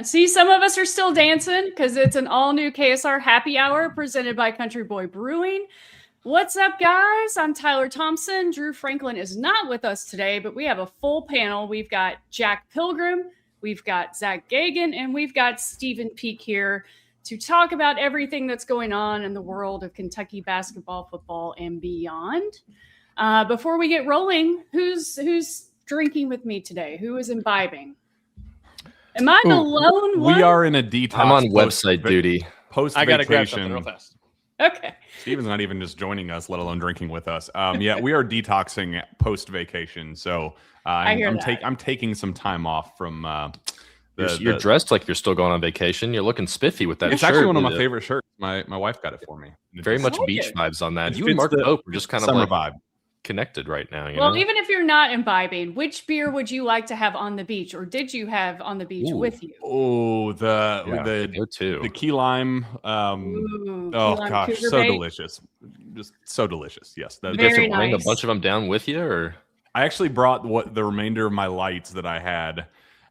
See, some of us are still dancing because it's an all-new KSR happy hour presented by Country Boy Brewing. What's up, guys? I'm Tyler Thompson. Drew Franklin is not with us today, but we have a full panel. We've got Jack Pilgrim, we've got Zack Geoghegan, and we've got Steven Peake here to talk about everything that's going on in the world of Kentucky basketball, football, and beyond. Before we get rolling, who's drinking with me today? Who is imbibing? Am I the lone one? We are in a detox. I'm on website duty. Post-vacation. I got to grab something real fast. Okay. Steven's not even just joining us, let alone drinking with us. Yeah, we are detoxing post-vacation. So I'm taking some time off from You're dressed like you're still going on vacation. You're looking spiffy with that shirt. It's actually one of my favorite shirts. My wife got it for me. Very much beach vibes on that. You and Mark Pope are just kind of like vibe. Connected right now. You know? Even if you're not imbibing, which beer would you like to have on the beach, or did you have on the beach with you? Oh, the key lime. Gosh, so delicious, just so delicious. Yes, very nice. Bring a bunch of them down with you, or I actually brought the remainder of my lights that I had.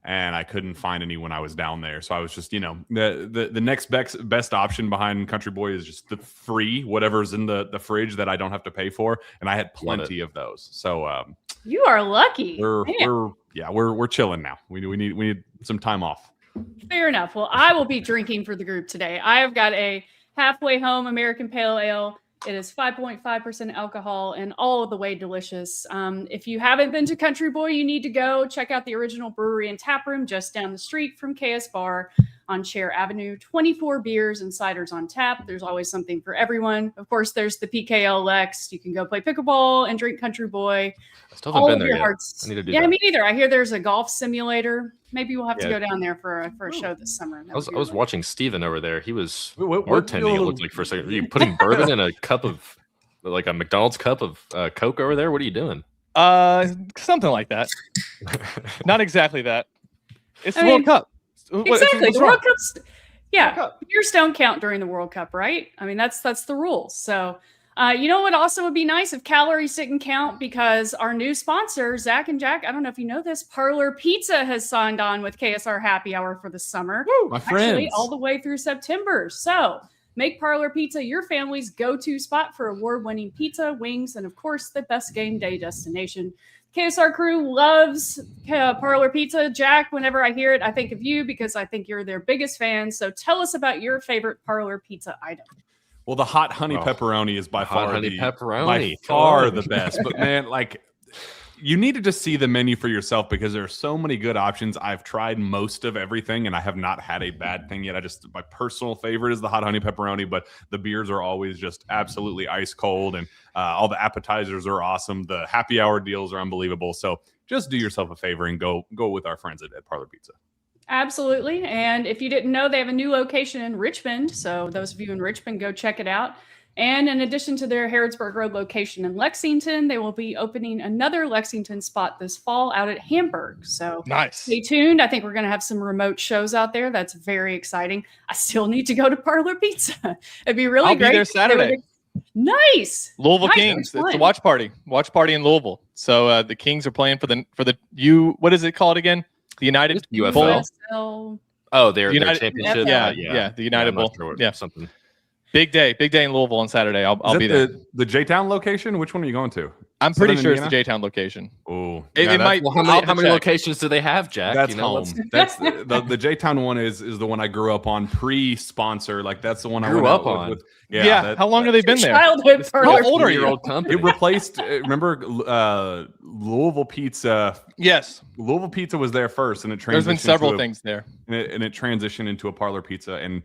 And I couldn't find any when I was down there. So I was just, the next best option behind Country Boy is just the free, whatever's in the fridge that I don't have to pay for. And I had plenty of those. So you are lucky. We're chilling now. We need some time off. Fair enough. Well, I will be drinking for the group today. I have got a halfway home American Pale Ale. It is 5.5% alcohol and all of the way delicious. If you haven't been to Country Boy, you need to go check out the original brewery and tap room just down the street from KS Bar on Cher Avenue. 24 beers and ciders on tap. There's always something for everyone. Of course, there's the PKL Lex. You can go play pickleball and drink Country Boy. I still haven't been there yet. I need to do that. Me neither. I hear there's a golf simulator. Maybe we'll have to go down there for a show this summer. I was watching Steven over there. He was bartending, it looked like, for a second. Are you putting bourbon in a cup of, like a McDonald's cup of Coke over there? What are you doing? Something like that. Not exactly that. It's the World Cup. Exactly. The World Cup's, beers don't count during the World Cup, right? I mean, that's the rules. So, you know what also would be nice if calories didn't count, because our new sponsor, Zach and Jack, I don't know if you know this, Parlor Pizza has signed on with KSR Happy Hour for the summer. Woo, my friends. Actually, all the way through September. So make Parlor Pizza your family's go-to spot for award-winning pizza, wings, and of course, the best game day destination. KSR crew loves Parlor Pizza. Jack, whenever I hear it, I think of you because I think you're their biggest fan. So tell us about your favorite Parlor Pizza item. Well, the hot honey pepperoni is by far the best. But man, you need to just see the menu for yourself, because there are so many good options. I've tried most of everything and I have not had a bad thing yet. My personal favorite is the hot honey pepperoni, but the beers are always just absolutely ice cold, and all the appetizers are awesome. The happy hour deals are unbelievable. So just do yourself a favor and go with our friends at Parlor Pizza. Absolutely. And if you didn't know, they have a new location in Richmond. So those of you in Richmond, go check it out. And in addition to their Harrodsburg Road location in Lexington, they will be opening another Lexington spot this fall out at Hamburg. So nice. Stay tuned. I think we're going to have some remote shows out there. That's very exciting. I still need to go to Parlor Pizza. It'd be really great. I'll be there Saturday. Nice. Louisville Kings. It's a watch party in Louisville. So the Kings are playing for the what is it called again? The United UFL. Oh, they're championship. Yeah, the United Bowl. Sure something. Big day in Louisville on Saturday. I'll be there. The J-Town location? Which one are you going to? I'm pretty sure it's the J-Town location. Oh, it might. Well, how many locations do they have, Jack? That's home. That's the J-Town one is the one I grew up on pre-sponsor. That's the one I grew up on. How long have they been there? Childhood. How old are you? It replaced. Remember Louisville Pizza? Yes, Louisville Pizza was there first, and it transitioned. There's been several things there, and it transitioned into a Parlor Pizza, and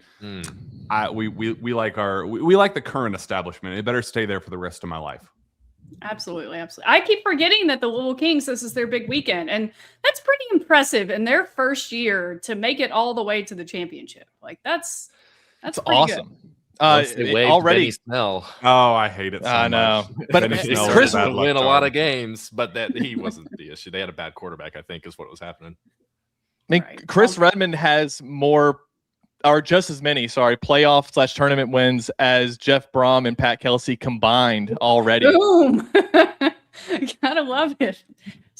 we like the current establishment. It better stay there for the rest of my life. Absolutely. I keep forgetting that the Louisville Kings, this is their big weekend, and that's pretty impressive in their first year to make it all the way to the championship. That's awesome. Already Snell. Oh, I hate it. I know, but Chris would win a lot of games, but that he wasn't the issue. They had a bad quarterback, I think, is what was happening. I mean, right. Chris Redmond has more, or just as many, playoff/tournament wins as Jeff Brom and Pat Kelsey combined already. Boom! Gotta love it.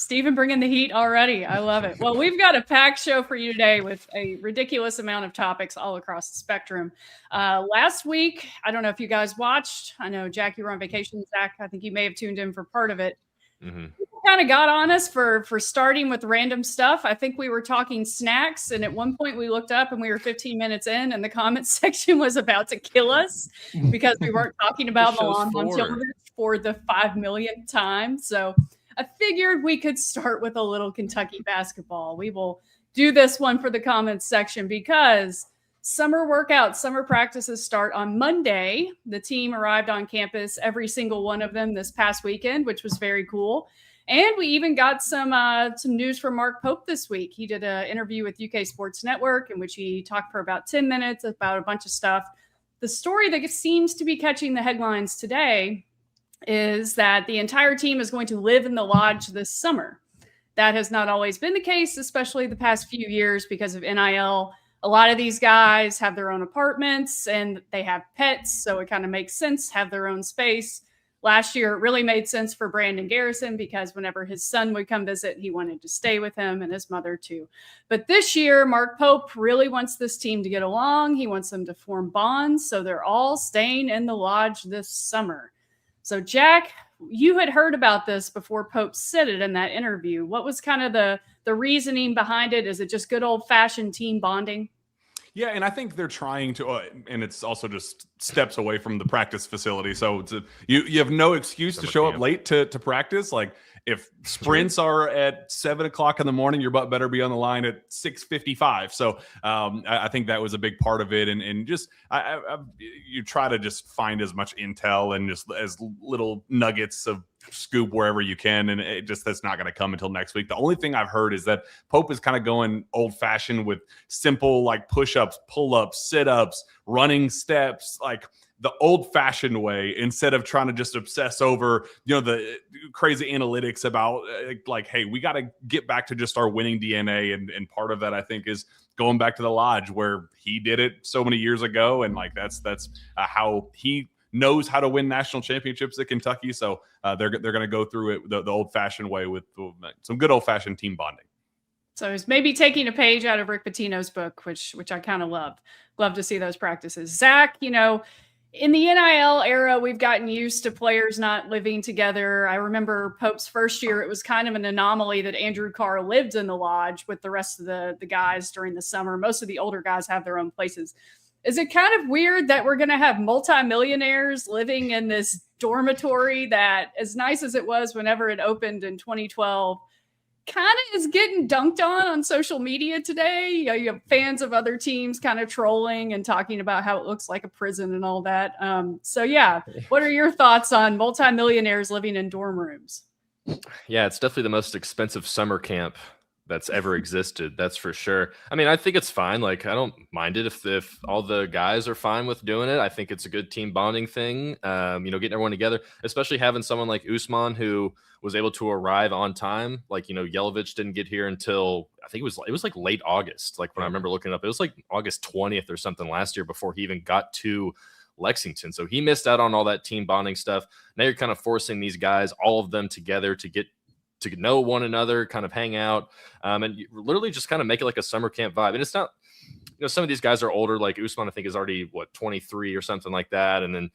Steven bringing the heat already. I love it. Well, we've got a packed show for you today with a ridiculous amount of topics all across the spectrum. Last week, I don't know if you guys watched. I know, Jack, you were on vacation. Zach, I think you may have tuned in for part of it. Mm-hmm. People kind of got on us for starting with random stuff. I think we were talking snacks, and at one point we looked up and we were 15 minutes in, and the comments section was about to kill us because we weren't talking about Milan Momcilovic for the 5 millionth time. So I figured we could start with a little Kentucky basketball. We will do this one for the comments section because summer workouts, summer practices start on Monday. The team arrived on campus, every single one of them this past weekend, which was very cool. And we even got some news from Mark Pope this week. He did an interview with UK Sports Network in which he talked for about 10 minutes about a bunch of stuff. The story that seems to be catching the headlines today is that the entire team is going to live in the lodge this summer. That has not always been the case, especially the past few years because of NIL. A lot of these guys have their own apartments and they have pets, so it kind of makes sense to have their own space. Last year, it really made sense for Brandon Garrison because whenever his son would come visit, he wanted to stay with him and his mother too. But this year, Mark Pope really wants this team to get along. He wants them to form bonds, so they're all staying in the lodge this summer. So, Jack, you had heard about this before Pope said it in that interview. What was kind of the reasoning behind it? Is it just good old-fashioned team bonding? Yeah, and I think they're trying to, and it's also just steps away from the practice facility. So you have no excuse to show up late to practice. Like if sprints are at 7 o'clock in the morning, your butt better be on the line at 6:55. So I think that was a big part of it. And just you try to just find as much intel and just as little nuggets of scoop wherever you can, and it just that's not going to come until next week. The only thing I've heard is that Pope is kind of going old-fashioned with simple like push-ups, pull-ups, sit-ups, running steps, like the old-fashioned way, instead of trying to just obsess over the crazy analytics about like, hey, we got to get back to just our winning DNA, and part of that I think is going back to the lodge where he did it so many years ago, and like that's how he knows how to win national championships at Kentucky. So they're going to go through it the old-fashioned way with some good old-fashioned team bonding. So he's maybe taking a page out of Rick Pitino's book, which I kind of love. Love to see those practices. Zach, in the NIL era, we've gotten used to players not living together. I remember Pope's first year, it was kind of an anomaly that Andrew Carr lived in the lodge with the rest of the guys during the summer. Most of the older guys have their own places. Is it kind of weird that we're going to have multimillionaires living in this dormitory that, as nice as it was whenever it opened in 2012, kind of is getting dunked on social media today? You have fans of other teams kind of trolling and talking about how it looks like a prison and all that. So, yeah, what are your thoughts on multimillionaires living in dorm rooms? Yeah, it's definitely the most expensive summer camp that's ever existed. That's for sure. I mean, I think it's fine. Like, I don't mind it if all the guys are fine with doing it. I think it's a good team bonding thing. Getting everyone together, especially having someone like Usman who was able to arrive on time. Like, Yelovich didn't get here until I think it was like late August. Like when I remember looking up, it was like August 20th or something last year before he even got to Lexington. So he missed out on all that team bonding stuff. Now you're kind of forcing these guys, all of them together to get to know one another, kind of hang out, and you literally just kind of make it like a summer camp vibe. And it's not, some of these guys are older, like Usman, I think is already 23 or something like that. And then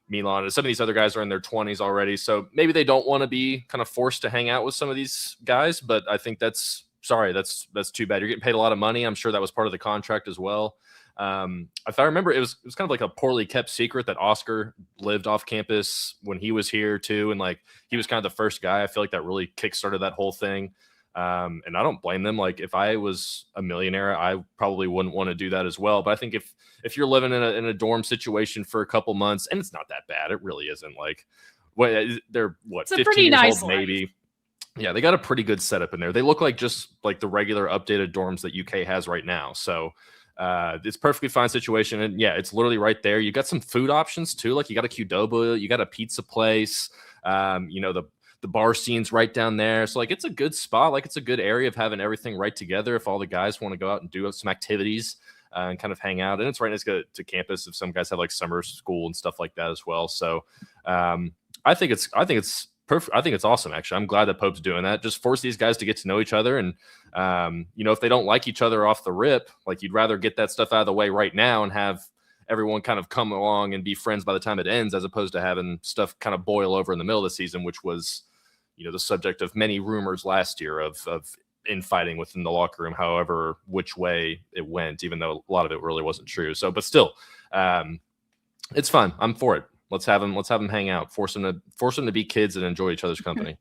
Milan and some of these other guys are in their 20s already. So maybe they don't want to be kind of forced to hang out with some of these guys, but I think that's too bad. You're getting paid a lot of money. I'm sure that was part of the contract as well. If I remember, it was kind of like a poorly kept secret that Oscar lived off campus when he was here too. And like, he was kind of the first guy. I feel like that really kickstarted that whole thing. And I don't blame them. Like if I was a millionaire, I probably wouldn't want to do that as well. But I think if you're living in a dorm situation for a couple months, and it's not that bad, it really isn't. Like they're 15 years nice old, maybe. Yeah, they got a pretty good setup in there. They look like just like the regular updated dorms that UK has right now. So it's perfectly fine situation. And yeah, it's literally right there. You got some food options too. Like you got a Qdoba, you got a pizza place, the bar scene's right down there. So like, it's a good spot. Like it's a good area of having everything right together. If all the guys want to go out and do some activities and kind of hang out, and it's right next to campus. If some guys have like summer school and stuff like that as well. So I think it's perfect. I think it's awesome, actually. I'm glad that Pope's doing that. Just force these guys to get to know each other. And, if they don't like each other off the rip, like you'd rather get that stuff out of the way right now and have everyone kind of come along and be friends by the time it ends, as opposed to having stuff kind of boil over in the middle of the season, which was, the subject of many rumors last year of infighting within the locker room, however, which way it went, even though a lot of it really wasn't true. So, but still, it's fun. I'm for it. Let's have them hang out. Force them to be kids and enjoy each other's company.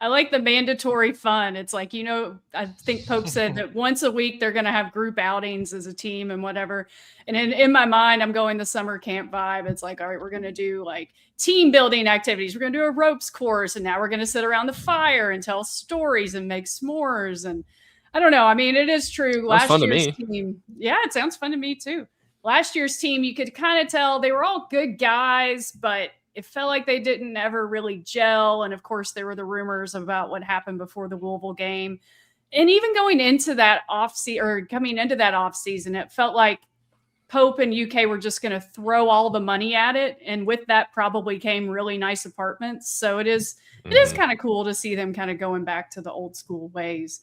I like the mandatory fun. It's like, I think Pope said that once a week they're going to have group outings as a team and whatever. And in my mind, I'm going the summer camp vibe. It's like, all right, we're going to do like team building activities. We're going to do a ropes course. And now we're going to sit around the fire and tell stories and make s'mores. And I don't know. I mean, it is true. Last year's team. Yeah, it sounds fun to me too. Last year's team, you could kind of tell they were all good guys, but it felt like they didn't ever really gel. And of course, there were the rumors about what happened before the Louisville game. And even going into that coming into that offseason, it felt like Pope and UK were just going to throw all the money at it. And with that probably came really nice apartments. So it is kind of cool to see them kind of going back to the old school ways.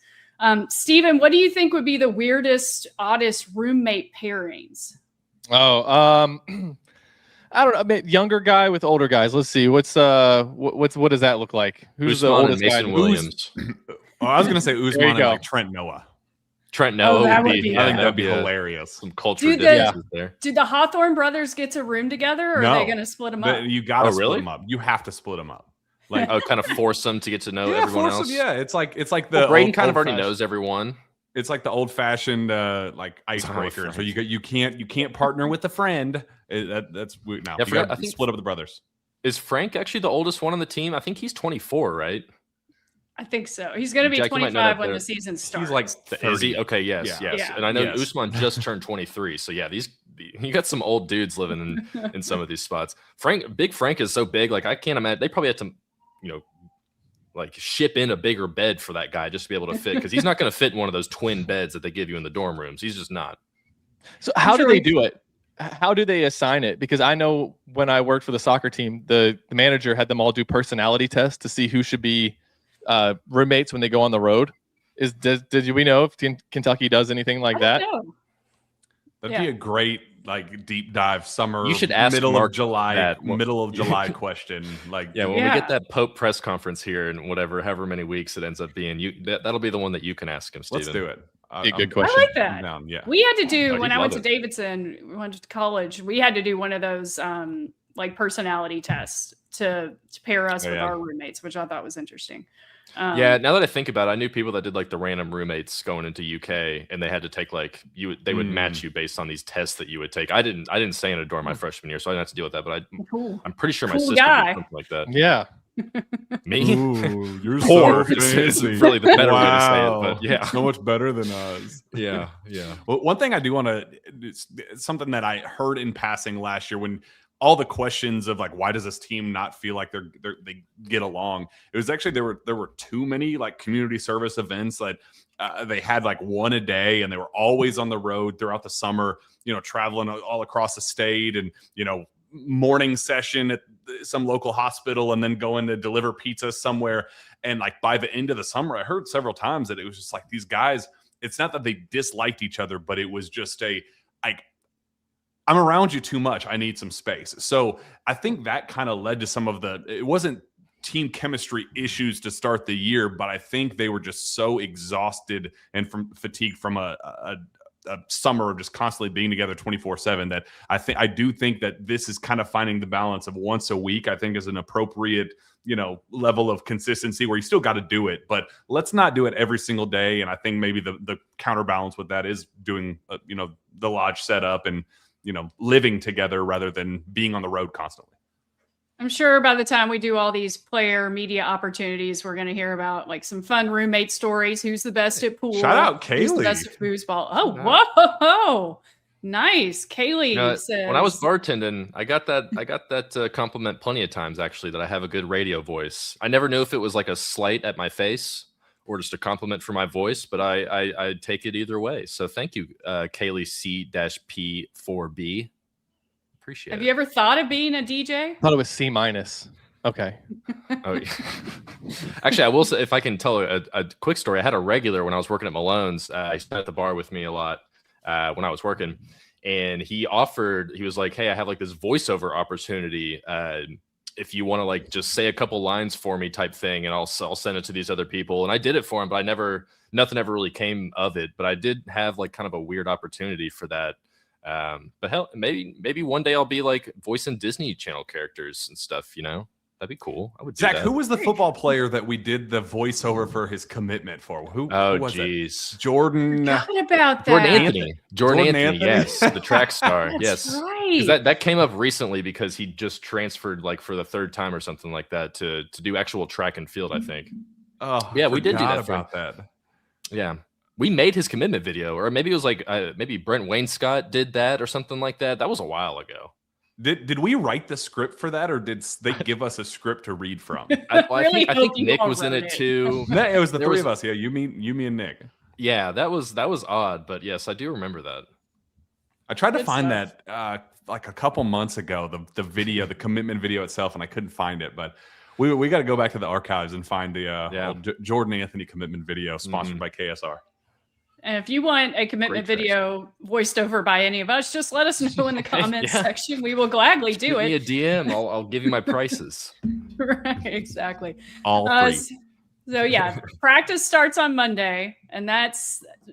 Steven, what do you think would be the weirdest, oddest roommate pairings? I don't know. I mean, younger guy with older guys. Let's see. What does that look like? Who's the oldest guy? Williams. I was going to say Usman and like Trent Noah. Trent Noah would be. I think that'd be hilarious. Some culture differences there. Do the Hawthorne brothers get to room together, or are they going to split them up? You got to split them up. You have to split them up. Like, kind of force them to get to know everyone else. It's like the Braden kind of already knows everyone. It's like the old-fashioned like icebreaker. So you can't partner with a friend. That's weird now. I think split up the brothers. Is Frank actually the oldest one on the team? I think he's 24, right? I think so. He's going to be 25 when the season starts. He's like 30. Okay, yes. And I know Usman just turned 23. So yeah, you got some old dudes living in some of these spots. Big Frank is so big. Like I can't imagine. They probably had to, like ship in a bigger bed for that guy just to be able to fit, because he's not going to fit in one of those twin beds that they give you in the dorm rooms. He's just not. So how do they do it? How do they assign it? Because I know when I worked for the soccer team, the manager had them all do personality tests to see who should be roommates when they go on the road. Did we know if Kentucky does anything like that? That'd be a great deep dive summer. You should ask middle of July question. When we get that Pope press conference here in however many weeks it ends up being, that'll be the one that you can ask him, Steven. Let's do it. A good question. I like that. We had to do when I went to Davidson. We went to college. We had to do one of those personality tests to pair us with our roommates, which I thought was interesting. Now that I think about it, I knew people that did the random roommates going into UK, and they had to take they would match you based on these tests that you would take. I didn't stay in a dorm my freshman year, so I didn't have to deal with that. But I'm pretty sure my sister did something like that. Yeah. Me? Ooh, you're poor. So it's really the better way to say it, but yeah, so much better than us. Yeah. Well, one thing I do want to, something that I heard in passing last year when all the questions of why does this team not feel like they get along? It was actually there were too many community service events that they had one a day, and they were always on the road throughout the summer. Traveling all across the state, and morning session at some local hospital, and then going to deliver pizza somewhere. And by the end of the summer, I heard several times that it was just these guys. It's not that they disliked each other, but it was just I'm around you too much. I need some space. So I think that kind of led to some of it wasn't team chemistry issues to start the year, but I think they were just so exhausted and fatigued from a summer of just constantly being together 24/7 that I do think that this is kind of finding the balance of once a week, I think is an appropriate, level of consistency where you still got to do it, but let's not do it every single day. And I think maybe the counterbalance with that is doing, the lodge setup and, living together rather than being on the road constantly. I'm sure by the time we do all these player media opportunities, we're going to hear about some fun roommate stories. Who's the best at pool? Shout out Kaylee. Who's the best at foosball? Oh, whoa. Nice. Kaylee says. When I was bartending, I got that compliment plenty of times, actually, that I have a good radio voice. I never knew if it was a slight at my face or just a compliment for my voice, but I take it either way. So thank you, Kaylee C-P4B. Appreciate it. Have you ever thought of being a DJ? I thought it was C-. Okay. Oh, yeah. Actually, I will say, if I can tell a quick story, I had a regular when I was working at Malone's. He sat at the bar with me a lot when I was working, and he was like, "Hey, I have like this voiceover opportunity. If you want to like just say a couple lines for me type thing, and I'll send it to these other people." And I did it for him, but nothing ever really came of it. But I did have like kind of a weird opportunity for that. But hell, maybe one day I'll be like voicing Disney Channel characters and stuff, That'd be cool. I would do Zach, that. who was the football player that we did the voiceover for his commitment for? Who was it? Jordan. Forgot about that. Jordan Anthony, yes, the track star. That's yes. right. That came up recently because he just transferred like for the third time or something like that to do actual track and field, I think. Oh, yeah, we did do that about that. Yeah. We made his commitment video, or maybe it was like maybe Brent Wainscott did that or something like that. That was a while ago. Did we write the script for that, or did they give us a script to read from? I think Nick was in it too. It was the three of us. Yeah, you, me, and Nick. Yeah, that was odd, but yes, I do remember that. I tried to find that like a couple months ago, the video, the commitment video itself, and I couldn't find it. But we got to go back to the archives and find the Jordan Anthony commitment video sponsored by KSR. And if you want a commitment video voiced over by any of us, just let us know in the comments section. We will gladly do it. Give me a DM. I'll give you my prices. Right, exactly. All free. So yeah, practice starts on Monday, and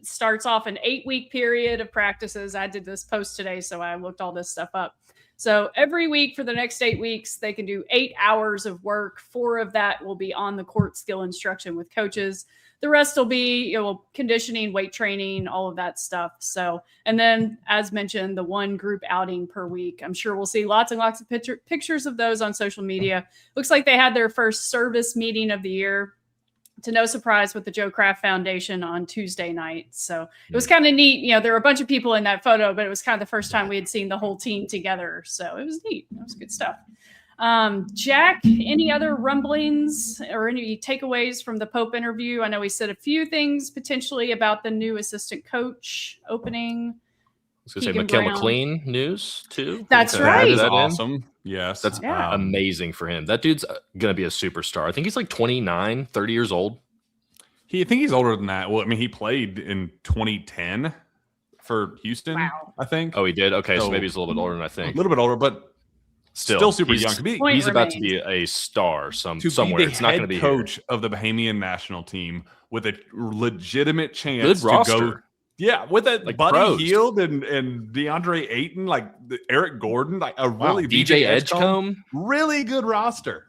starts off an 8-week period of practices. I did this post today, so I looked all this stuff up. So every week for the next 8 weeks, they can do 8 hours of work. 4 of that will be on the court skill instruction with coaches. The rest will be, conditioning, weight training, all of that stuff. So, and then as mentioned, the one group outing per week. I'm sure we'll see lots and lots of pictures of those on social media. Looks like they had their first service meeting of the year, to no surprise, with the Joe Kraft Foundation on Tuesday night. So it was kind of neat. There were a bunch of people in that photo, but it was kind of the first time we had seen the whole team together. So it was neat. It was good stuff. Jack, any other rumblings or any takeaways from the Pope interview? I know he said a few things potentially about the new assistant coach opening. I was going to say Mikael McLean news too. That's right. That's awesome. Yes. That's amazing for him. That dude's going to be a superstar. I think he's like 29, 30 years old. I think he's older than that. Well, I mean, he played in 2010 for Houston, I think. Oh, he did? Okay, so maybe he's a little bit older than I think. A little bit older, but still super young. He's about to be a star somewhere. It's not going to be coach of the Bahamian national team with a legitimate chance to go. Yeah, with Buddy Hield and DeAndre Ayton, Eric Gordon, a really DJ Edgecombe, really good roster,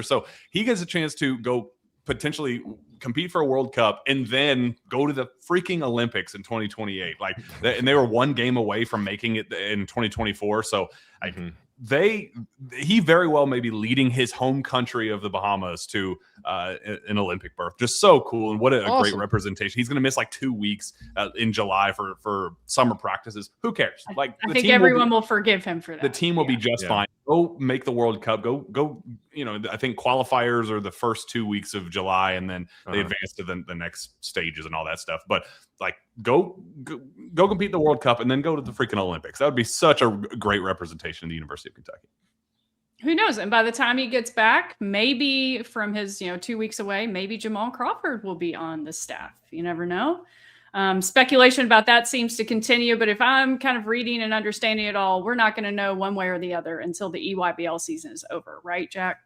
So he gets a chance to go potentially compete for a World Cup and then go to the freaking Olympics in 2028. And they were one game away from making it in 2024. So he very well may be leading his home country of the Bahamas to an Olympic berth. Just so cool. And what a great representation. He's going to miss 2 weeks in July for summer practices. Who cares? I think everyone will forgive him for that. The team will be just fine. Go make the World Cup. Go. I think qualifiers are the first 2 weeks of July, and then they advance to the next stages and all that stuff. But go compete the World Cup and then go to the freaking Olympics. That would be such a great representation of the University of Kentucky. Who knows? And by the time he gets back, maybe from his 2 weeks away, maybe Jamal Crawford will be on the staff. You never know. Speculation about that seems to continue, but if I'm kind of reading and understanding it all, we're not going to know one way or the other until the EYBL season is over, right, Jack?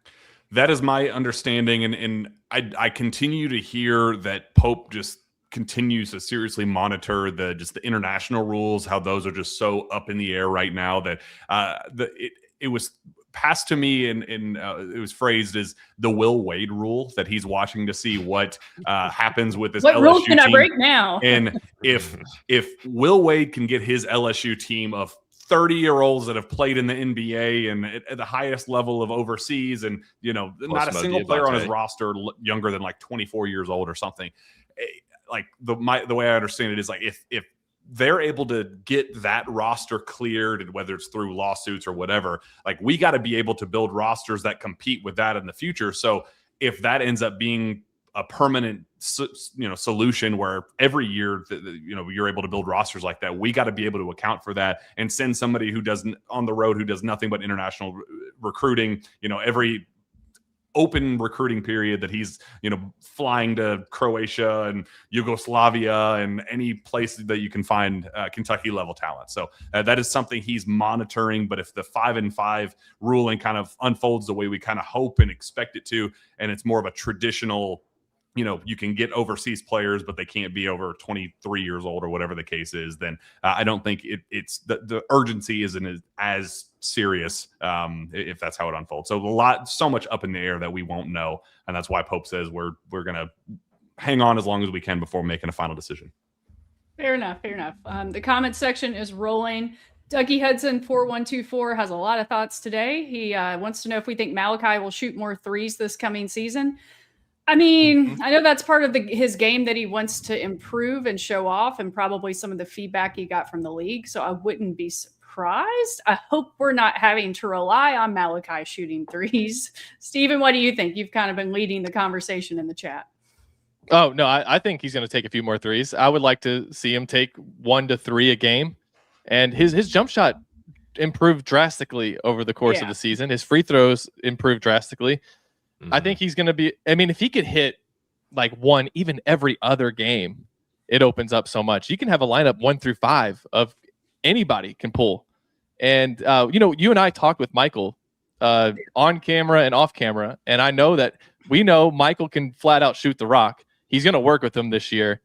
That is my understanding, and I continue to hear that Pope just continues to seriously monitor the international rules, how those are just so up in the air right now that it was passed to me and it was phrased as the Will Wade rule, that he's watching to see what happens with this what LSU rule can team. I break now? And if Will Wade can get his LSU team of 30-year-olds that have played in the NBA and at the highest level of overseas, and not a single player on his roster younger than 24 years old or something. The way I understand it is if they're able to get that roster cleared, and whether it's through lawsuits or whatever, we got to be able to build rosters that compete with that in the future. So if that ends up being a permanent, solution where every year, you're able to build rosters like that, we got to be able to account for that and send somebody who does nothing but international recruiting, every open recruiting period that he's, flying to Croatia and Yugoslavia and any place that you can find Kentucky level talent. So that is something he's monitoring. But if the 5-5 ruling kind of unfolds the way we kind of hope and expect it to, and it's more of a traditional, you can get overseas players, but they can't be over 23 years old or whatever the case is, then I don't think it's the urgency isn't as serious if that's how it unfolds. So so much up in the air that we won't know. And that's why Pope says we're going to hang on as long as we can before making a final decision. Fair enough. The comment section is rolling. Dougie Hudson 4124 has a lot of thoughts today. He wants to know if we think Malachi will shoot more threes this coming season. I mean, I know that's part of his game that he wants to improve and show off, and probably some of the feedback he got from the league. So I wouldn't be surprised. I hope we're not having to rely on Malachi shooting threes. Steven, what do you think? You've kind of been leading the conversation in the chat. Oh, no, I think he's going to take a few more threes. I would like to see him take 1 to 3 a game. And his jump shot improved drastically over the course of the season. His free throws improved drastically. I think he's going to be, if he could hit like 1 even every other game, it opens up so much. You can have a lineup 1 through 5 of anybody can pull. And, you and I talked with Michael on camera and off camera. And I know that we know Michael can flat out shoot the rock. He's going to work with him this year.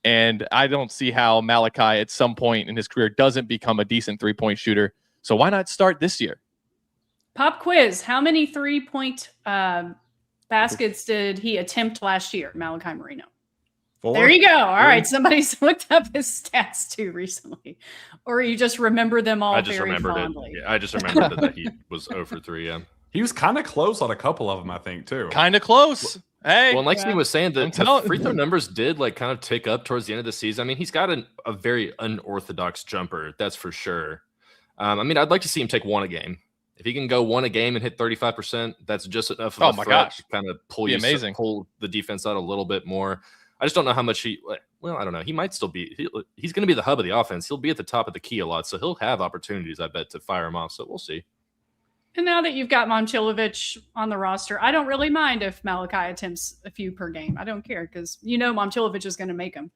And I don't see how Malachi at some point in his career doesn't become a decent 3-point shooter. So why not start this year? Pop quiz. How many 3-point baskets did he attempt last year, Malachi Marino? 4. There you go. All right. Somebody's looked up his stats too recently. Or you just remember them all very fondly. I just remembered that he was 0 for 3, yeah. He was kind of close on a couple of them, I think, too. Kind of close. Hey. Well, like Steve was saying, the free throw numbers did kind of tick up towards the end of the season. He's got a very unorthodox jumper, that's for sure. I'd like to see him take 1 a game. If he can go 1 a game and hit 35%, that's just enough of a threat to kind of pull the defense out a little bit more. I just don't know how much I don't know. He might still be. He's going to be the hub of the offense. He'll be at the top of the key a lot, so he'll have opportunities, I bet, to fire him off. So we'll see. And now that you've got Momcilovic on the roster, I don't really mind if Malachi attempts a few per game. I don't care because Momcilovic is going to make them.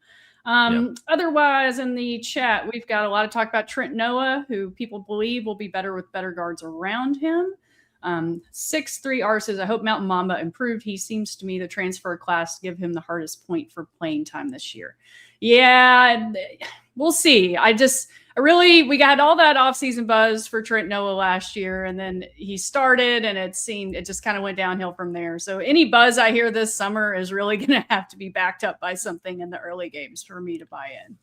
Otherwise, in the chat, we've got a lot of talk about Trent Noah, who people believe will be better with better guards around him. 6'3" R says, I hope Mountain Mamba improved. He seems to me the transfer class give him the hardest point for playing time this year. Yeah, we'll see. We got all that offseason buzz for Trent Noah last year, and then he started, and it just kind of went downhill from there. So any buzz I hear this summer is really going to have to be backed up by something in the early games for me to buy in.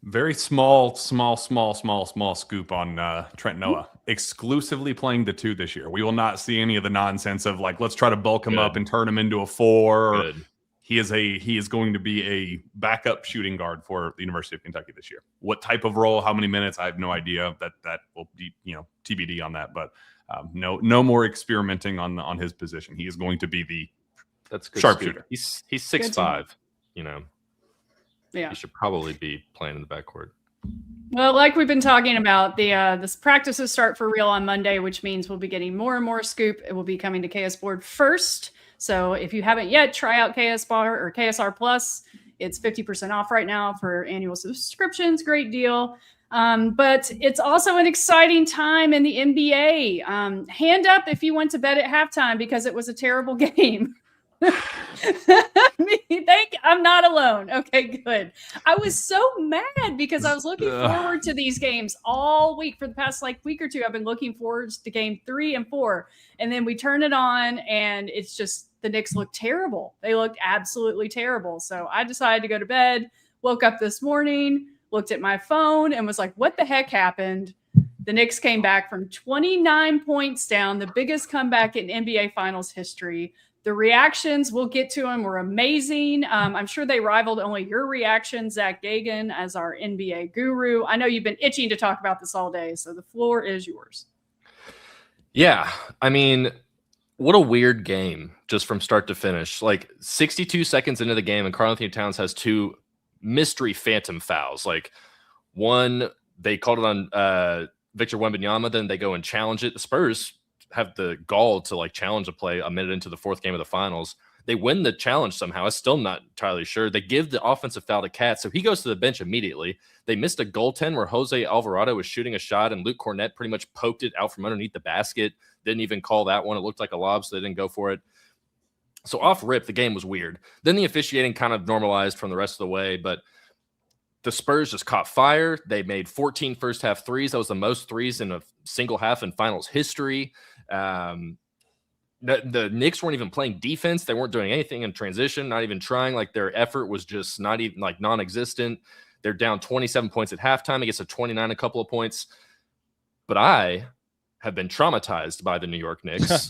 Very small scoop on Trent Noah. Exclusively playing the 2 this year. We will not see any of the nonsense of let's try to bulk him up and turn him into a 4. He is going to be a backup shooting guard for the University of Kentucky this year. What type of role, how many minutes, I have no idea. That will be TBD on that. But no more experimenting on his position. He is going to be the sharpshooter. He's 6'5". Yeah, he should probably be playing in the backcourt. Well, like we've been talking about, this practices start for real on Monday, which means we'll be getting more and more scoop. It will be coming to KS Board first. So if you haven't yet, try out KSR Plus. It's 50% off right now for annual subscriptions. Great deal. But it's also an exciting time in the NBA. Hand up if you went to bed at halftime because it was a terrible game. I'm not alone. Okay, good. I was so mad because I was looking forward to these games all week. For the past week or two, I've been looking forward to game 3 and 4. And then we turn it on and it's just the Knicks look terrible. They looked absolutely terrible. So I decided to go to bed, woke up this morning, looked at my phone and was like, what the heck happened? The Knicks came back from 29 points down, the biggest comeback in NBA Finals history. The reactions, we'll get to them, were amazing. I'm sure they rivaled only your reaction, Zack Geoghegan, as our NBA guru. I know you've been itching to talk about this all day, so the floor is yours. Yeah, what a weird game just from start to finish. 62 seconds into the game, and Karl-Anthony Towns has 2 mystery phantom fouls. One, they called it on Victor Wembanyama, then they go and challenge it. The Spurs have the gall to like challenge a play a minute into the fourth game of the finals. They win the challenge somehow. I'm still not entirely sure. They give the offensive foul to Cat, so he goes to the bench immediately. They missed a goaltend where Jose Alvarado was shooting a shot, and Luke Cornett pretty much poked it out from underneath the basket. Didn't even call that one. It looked like a lob, so they didn't go for it. So off rip, the game was weird. Then the officiating kind of normalized from the rest of the way, but the Spurs just caught fire. They made 14 first half threes. That was the most threes in a single half in finals history. The Knicks weren't even playing defense. They weren't doing anything in transition, not even trying. Like their effort was just not even like non-existent. They're down 27 points at halftime. It gets to 29 a couple of points. But I have been traumatized by the New York Knicks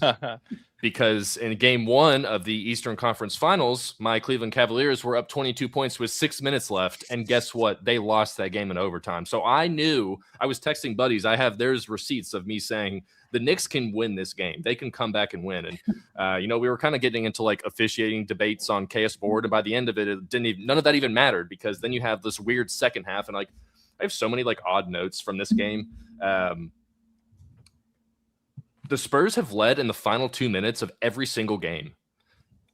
because in game one of the Eastern Conference Finals, my Cleveland Cavaliers were up 22 points with 6 minutes left. And guess what? They lost that game in overtime. So I knew, I was texting buddies. There's receipts of me saying the Knicks can win this game. They can come back and win. And, we were kind of getting into like officiating debates on KS board. And by the end of it, none of that even mattered because then you have this weird second half. And like, I have so many like odd notes from this game. The Spurs have led in the final 2 minutes of every single game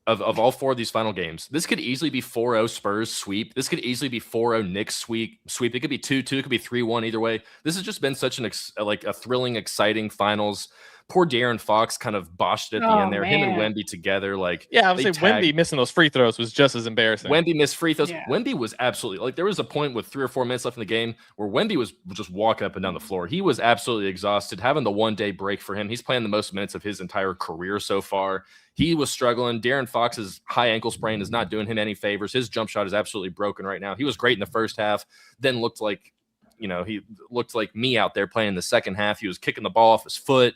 of all four of these final games. This could easily be 4-0 Spurs sweep. This could easily be 4-0 Knicks sweep. It could be 2-2. It could be 3-1 either way. This has just been such a thrilling, exciting finals. Poor De'Aaron Fox kind of botched it at the end there. Man. Him and Wemby together. Like, yeah, I would say Wemby missing those free throws was just as embarrassing. Wemby missed free throws. Yeah. Wemby was absolutely like there was a point with 3 or 4 minutes left in the game where Wemby was just walking up and down the floor. He was absolutely exhausted. Having the 1 day break for him. He's playing the most minutes of his entire career so far. He was struggling. De'Aaron Fox's high ankle sprain is not doing him any favors. His jump shot is absolutely broken right now. He was great in the first half, then looked like, he looked like me out there playing the second half. He was kicking the ball off his foot.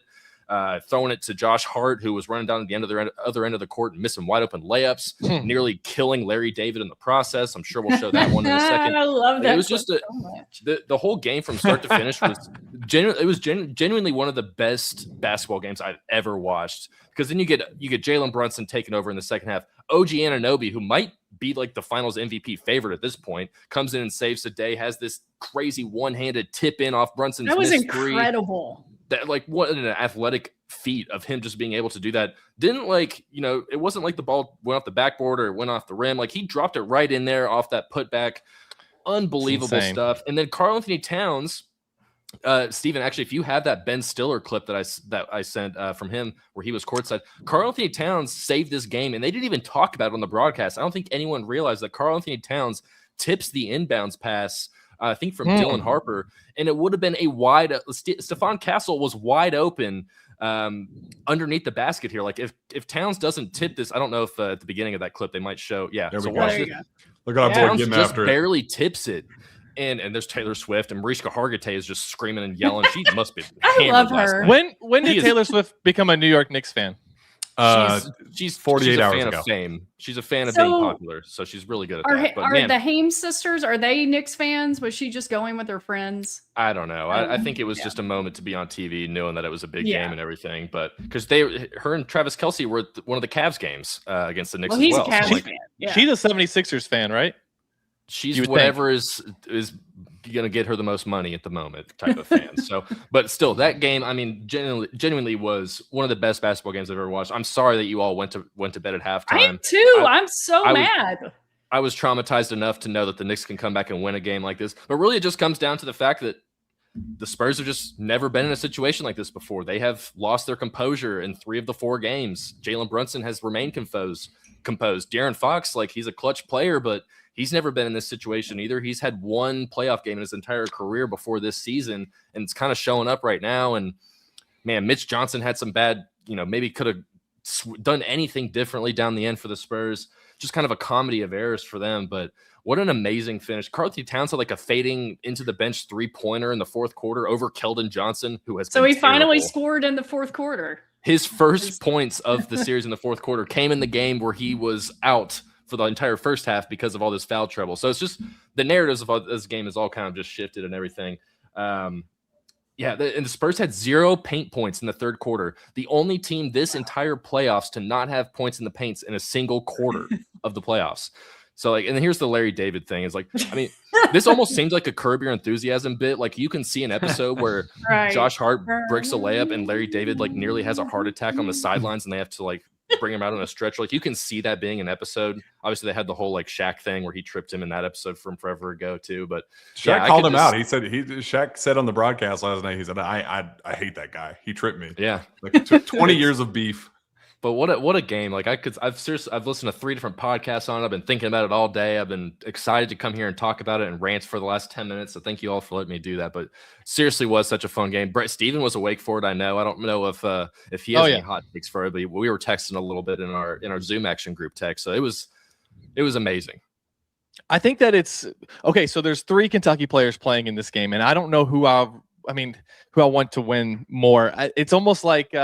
Throwing it to Josh Hart, who was running down at the end of the other end of the court and missing wide open layups, nearly killing Larry David in the process. I'm sure we'll show that one in a second. I love that. It was just the whole game from start to finish was genuinely one of the best basketball games I've ever watched. Because then you get Jalen Brunson taking over in the second half. OG Anunoby, who might be like the finals MVP favorite at this point, comes in and saves the day. Has this crazy one-handed tip in off Brunson's that was missed incredible. That like what an athletic feat of him just being able to do that. Didn't it wasn't like the ball went off the backboard or it went off the rim. Like he dropped it right in there off that putback. Unbelievable stuff. And then Karl Anthony Towns, Steven, actually, if you have that Ben Stiller clip that I sent from him where he was courtside, Karl Anthony Towns saved this game, and they didn't even talk about it on the broadcast. I don't think anyone realized that Karl Anthony Towns tips the inbounds pass. I think from Dylan Harper, and it would have been a wide. Stephon Castle was wide open underneath the basket here. Like if Towns doesn't tip this, I don't know if at the beginning of that clip they might show. Yeah, there so we watch go. it. Look at our board Towns getting just after it. barely tips it, and there's Taylor Swift and Mariska Hargitay is just screaming and yelling. She must be. I love her. Night. When did Taylor Swift become a New York Knicks fan? She's 48 hours fan ago. of fame. She's a fan of being popular, so she's really good at that. But are the Hames sisters? Are they Knicks fans? Was she just going with her friends? I don't know. I think it was just a moment to be on TV, knowing that it was a big game and everything. But because her and Travis Kelce were at one of the Cavs games against the Knicks. He's as well. a Cavs So, fan. Yeah. She's a 76ers fan, right? She's whatever is going to get her the most money at the moment type of fan. So, but still, that game, I mean, genuinely was one of the best basketball games I've ever watched. I'm sorry that you all went to bed at halftime. I am too. I'm so mad. I was traumatized enough to know that the Knicks can come back and win a game like this. But really, it just comes down to the fact that the Spurs have just never been in a situation like this before. They have lost their composure in 3 of the 4 games. Jalen Brunson has remained composed. De'Aaron Fox, he's a clutch player, but he's never been in this situation either. He's had 1 playoff game in his entire career before this season, and it's kind of showing up right now. And man, Mitch Johnson had some bad, maybe could have done anything differently down the end for the Spurs. Just kind of a comedy of errors for them. But what an amazing finish. Karl Anthony Towns had a fading into the bench 3-pointer in the 4th quarter over Keldon Johnson, who has so been he finally terrible. scored in the 4th quarter. His first points of the series in the 4th quarter came in the game where he was out for the entire first half because of all this foul trouble. So it's just the narratives of this game is all kind of just shifted and everything. And the Spurs had 0 paint points in the 3rd quarter. The only team this entire playoffs to not have points in the paints in a single quarter of the playoffs. So like, and here's the Larry David thing is like, I mean, this almost seems like a Curb Your Enthusiasm bit. Like you can see an episode where Josh Hart breaks a layup and Larry David like nearly has a heart attack on the sidelines and they have to like bring him out on a stretcher. Like you can see that being an episode. Obviously they had the whole like Shaq thing where he tripped him in that episode from forever ago too. But Shaq called him out. He said Shaq said on the broadcast last night, he said, I hate that guy. He tripped me. Yeah. Like 20 years of beef. But what a game. Like I've listened to 3 different podcasts on it. I've been thinking about it all day. I've been excited to come here and talk about it and rant for the last 10 minutes. So thank you all for letting me do that. But seriously was such a fun game. Steven was awake for it. I know. I don't know if he has any hot takes for it, but we were texting a little bit in our Zoom action group text. So it was amazing. I think that it's okay. So there's 3 Kentucky players playing in this game, and I don't know who I want to win more. It's almost like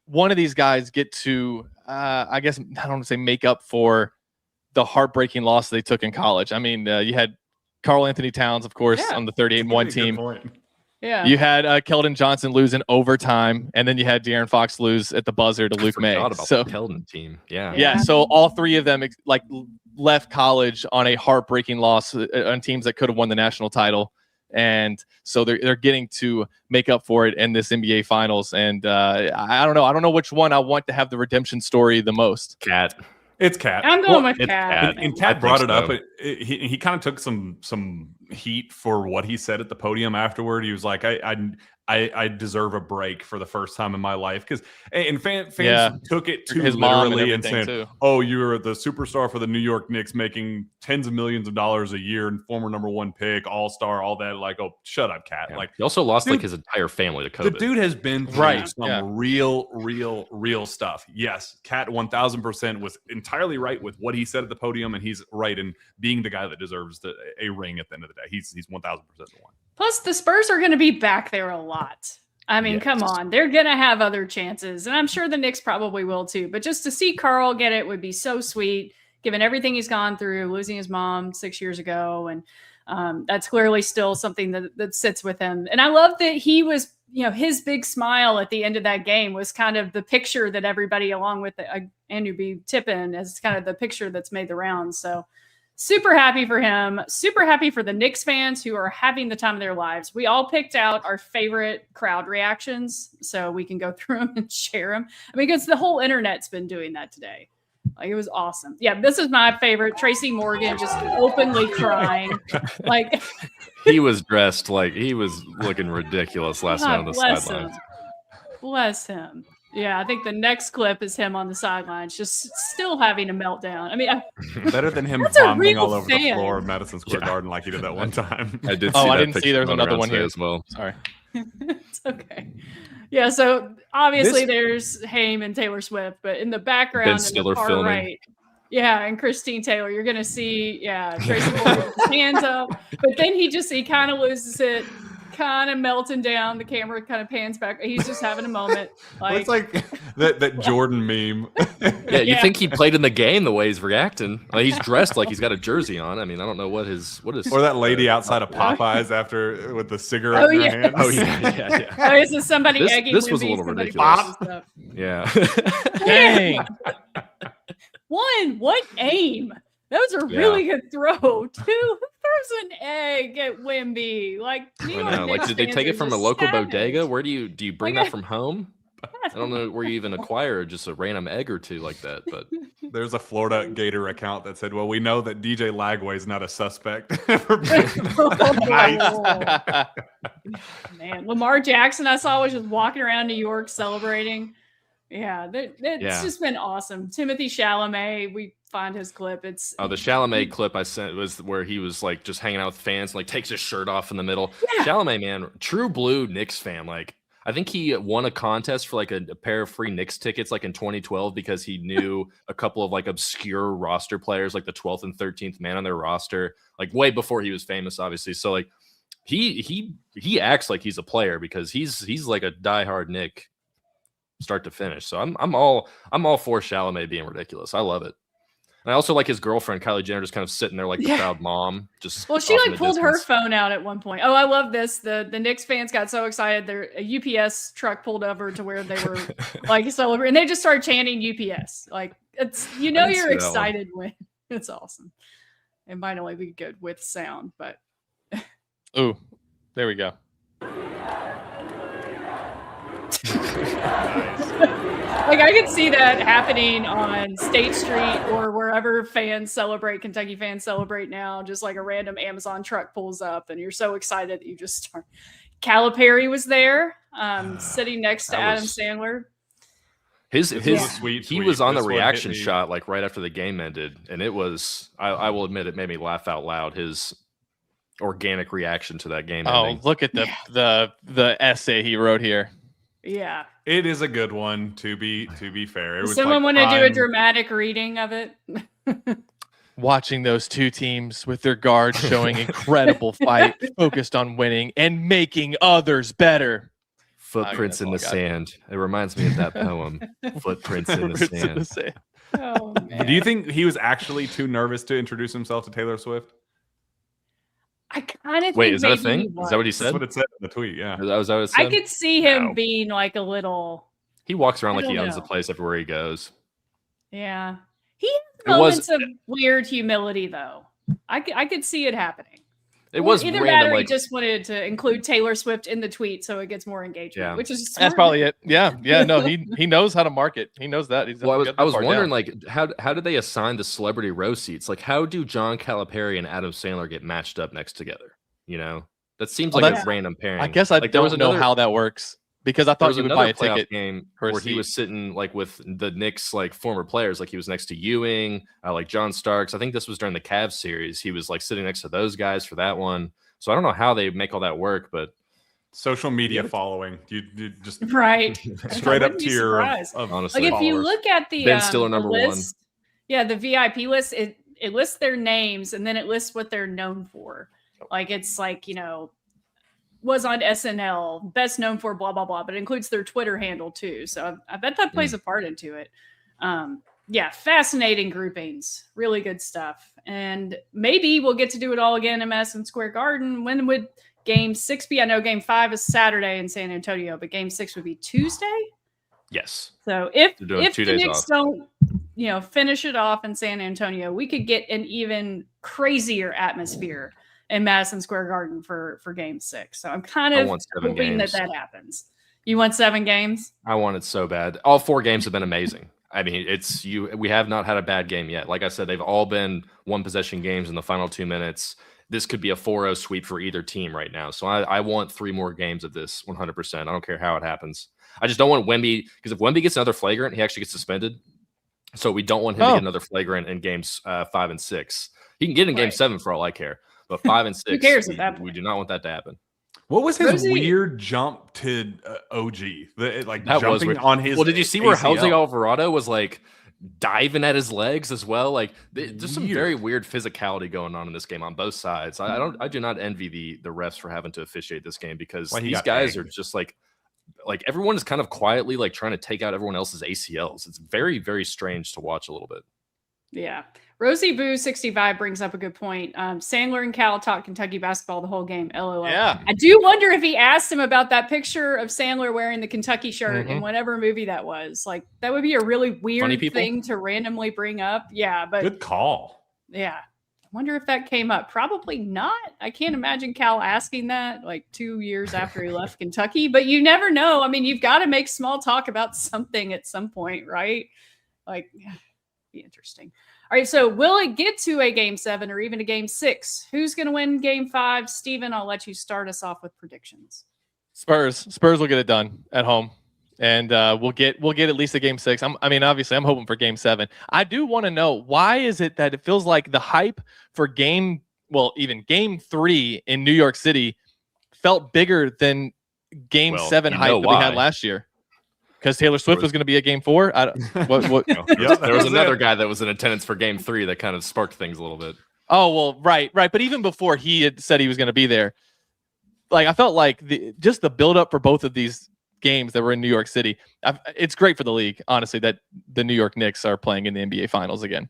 one of these guys get to, I guess, I don't want to say make up for the heartbreaking loss they took in college. I mean, you had Karl Anthony Towns, of course, on the 38-1 team. Yeah. You had Keldon Johnson lose in overtime, and then you had De'Aaron Fox lose at the buzzer to Luke May. About the Keldon team. Yeah. So all 3 of them like left college on a heartbreaking loss on teams that could have won the national title. And so they're getting to make up for it in this NBA Finals. And I don't know which one I want to have the redemption story the most. Cat. It's Cat. I'm going with Cat. And Cat brought it up. He kind of took some heat for what he said at the podium afterward. He was like, I deserve a break for the first time in my life. And fans took it too literally and said, oh, you're the superstar for the New York Knicks making tens of millions of dollars a year and former #1 pick, all-star, all that. Like, oh, shut up, Cat. Yeah. Like, he also lost like his entire family to COVID. The dude has been through some real stuff. Yes, Cat 1000% was entirely right with what he said at the podium, and he's right in being the guy that deserves a ring at the end of the day. He's 1000% the one. Plus, the Spurs are going to be back there a lot. I mean, come on. They're going to have other chances. And I'm sure the Knicks probably will too. But just to see Karl get it would be so sweet, given everything he's gone through, losing his mom 6 years ago. And that's clearly still something that sits with him. And I love that he was, his big smile at the end of that game was kind of the picture that everybody, along with Anunoby Tippin, as kind of the picture that's made the rounds. So super happy for him. Super happy for the Knicks fans who are having the time of their lives. We all picked out our favorite crowd reactions so we can go through them and share them. I mean, because the whole internet's been doing that today. Like, it was awesome. Yeah, this is my favorite. Tracy Morgan just openly crying. Like, he was dressed like he was looking ridiculous last night on the sidelines. Bless him. Yeah, I think the next clip is him on the sidelines, just still having a meltdown. I mean, better than him vomiting all over the floor of Madison Square Garden like he did that one time. I did. See I didn't see there was another one here as well. Sorry. It's okay. Yeah, so obviously there's Haim and Taylor Swift, but in the background, in the far right, and Christine Taylor, you're gonna see, Tracy Morgan with his hands up, but then he kind of loses it. Kind of melting down. The camera kind of pans back. He's just having a moment. It's like that Jordan meme. You think he played in the game the way he's reacting. Like, he's dressed like he's got a jersey on. I mean, I don't know what is. Or that lady outside of Popeyes after with the cigarette in her hand. Oh yeah. Is this somebody egging? This was a little ridiculous. Yeah. Dang. What aim? That was a really good throw. Who throws an egg at Wemby? Like, did they take it from a local bodega? Where do you bring that from home? I don't know where you even acquire just a random egg or two like that. But there's a Florida Gator account that said, "Well, we know that DJ Lagway is not a suspect." Man, Lamar Jackson, I saw, was just walking around New York celebrating. Yeah, it's just been awesome. Timothy Chalamet, we find his clip. The Chalamet clip I sent was where he was like just hanging out with fans, and, like, takes his shirt off in the middle. Yeah. Chalamet, man, true blue Knicks fan. Like, I think he won a contest for like a pair of free Knicks tickets like in 2012 because he knew a couple of like obscure roster players, like the 12th and 13th man on their roster, like way before he was famous, obviously. So like he acts like he's a player because he's like a diehard Knick start to finish. So I'm all for Chalamet being ridiculous. I love it. And I also like his girlfriend, Kylie Jenner, just kind of sitting there like the proud mom. She like pulled her phone out at one point. Oh, I love this. The Knicks fans got so excited. A UPS truck pulled over to where they were like celebrating. And they just started chanting UPS. Like, it's, you're excited when. It's awesome. It might only be good with sound, but. Ooh, there we go. Like I could see that happening on State Street or wherever Kentucky fans celebrate now. Just like a random Amazon truck pulls up and you're so excited that you just start. Calipari was there, sitting next to Adam Sandler. He was on the reaction shot like right after the game ended, and it was I will admit it made me laugh out loud. His organic reaction to that game ending. Look at the essay he wrote here. Yeah, it is a good one. To be fair, someone want to do a dramatic reading of it. Watching those two teams with their guards showing incredible fight, focused on winning and making others better. Footprints in the sand. It reminds me of that poem. Footprints in the sand. Oh, man. Do you think he was actually too nervous to introduce himself to Taylor Swift? I kind of wait. Is that a thing? Is that what he said? That's what it said in the tweet. Yeah, that was what it said? I could see him being like a little. He walks around like he owns the place everywhere he goes. Yeah, he has moments of weird humility, though. I could see it happening. It was either random, that or he just wanted to include Taylor Swift in the tweet so it gets more engagement, which is smart. That's probably it. Yeah. No, he knows how to market. He knows that. I was wondering, like, how did they assign the celebrity row seats? Like, how do John Calipari and Adam Sandler get matched up next together? You know, that seems like a random pairing. I guess I don't know how that works. Because I thought you would buy a ticket game where he was sitting like with the Knicks like former players, like he was next to Ewing, like John Starks. I think this was during the Cavs series. He was like sitting next to those guys for that one. So I don't know how they make all that work, but social media following, you just right straight up tier of honestly. Like if you look at the Ben Stiller number list, the VIP list, it lists their names and then it lists what they're known for. Like it's like was on SNL, best known for blah, blah, blah, but it includes their Twitter handle too. So I bet that plays a part into it. Fascinating groupings, really good stuff. And maybe we'll get to do it all again in Madison Square Garden. When would Game 6 be? I know Game 5 is Saturday in San Antonio, but Game 6 would be Tuesday? Yes. So if the Knicks don't, finish it off in San Antonio, we could get an even crazier atmosphere in Madison Square Garden for Game 6. So I'm kind of hoping that happens. You want 7 games? I want it so bad. All 4 games have been amazing. I mean, we have not had a bad game yet. Like I said, they've all been 1-possession games in the final 2 minutes. This could be a 4-0 sweep for either team right now. So I want 3 more games of this 100%. I don't care how it happens. I just don't want Wemby, because if Wemby gets another flagrant, he actually gets suspended. So we don't want him to get another flagrant in games 5 and 6. He can get in Game 7 for all I care. But 5 and 6, who cares at that point? We do not want that to happen. What was his weird jump to OG? Jumping on his. Well, did you see where Jose Alvarado was like diving at his legs as well? Like there's some very weird physicality going on in this game on both sides. I do not envy the refs for having to officiate this game because these guys are just like everyone is kind of quietly like trying to take out everyone else's ACLs. It's very, very strange to watch a little bit. Yeah. Rosie Boo 65 brings up a good point. Sandler and Cal talked Kentucky basketball the whole game. LOL. Yeah. I do wonder if he asked him about that picture of Sandler wearing the Kentucky shirt in whatever movie that was. Like that would be a really weird thing to randomly bring up. Yeah, but good call. Yeah. I wonder if that came up. Probably not. I can't imagine Cal asking that like 2 years after he left Kentucky, but you never know. I mean, you've got to make small talk about something at some point, right? Like, be interesting. All right, so will it get to a Game 7 or even a Game 6? Who's going to win Game 5? Steven, I'll let you start us off with predictions. Spurs will get it done at home, and we'll get at least a Game 6. Obviously, I'm hoping for Game 7. I do want to know, why is it that it feels like the hype for even Game 3 in New York City felt bigger than Game 7 hype that we had last year? Because Taylor Swift was going to be at Game 4. What? There was another guy that was in attendance for Game 3 that kind of sparked things a little bit. Oh, well, right. But even before he had said he was going to be there, like I felt like just the build-up for both of these games that were in New York City, it's great for the league, honestly, that the New York Knicks are playing in the NBA Finals again.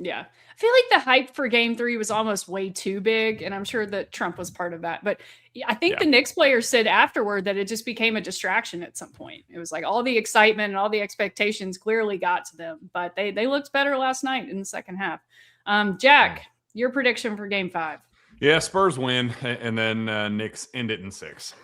Yeah. I feel like the hype for game 3 was almost way too big, and I'm sure that Trump was part of that. But I think the Knicks players said afterward that it just became a distraction at some point. It was like all the excitement and all the expectations clearly got to them, but they looked better last night in the second half. Jack, your prediction for game 5. Yeah, Spurs win, and then Knicks end it in 6.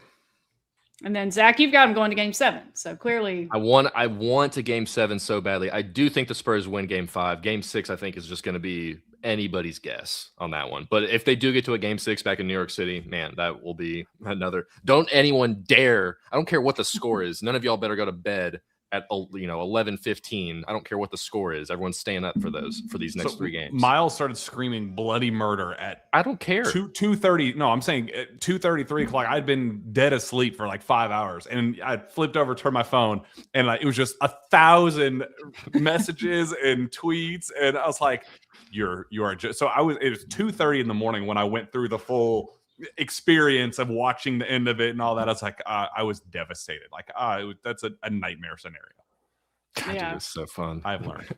And then Zach, you've got them going to game 7. So clearly I want a game 7 so badly. I do think the Spurs win game 5. Game 6, I think, is just going to be anybody's guess on that one. But if they do get to a game 6 back in New York City, man, that will be another. Don't anyone dare. I don't care what the score is. None of y'all better go to bed at 11:15. I don't care what the score is. Everyone's staying up for these next 3 games. Miles started screaming bloody murder at I don't care 2:30. No, I'm saying at 2:30, 3 o'clock. I'd been dead asleep for like 5 hours, and I flipped over, turned my phone, and like it was just 1,000 messages and tweets, and I was like, "You are just." So it was 2:30 in the morning when I went through the full experience of watching the end of it and all that. I was like, I was devastated. Like, that's a nightmare scenario. God, dude, it's so fun. I've learned.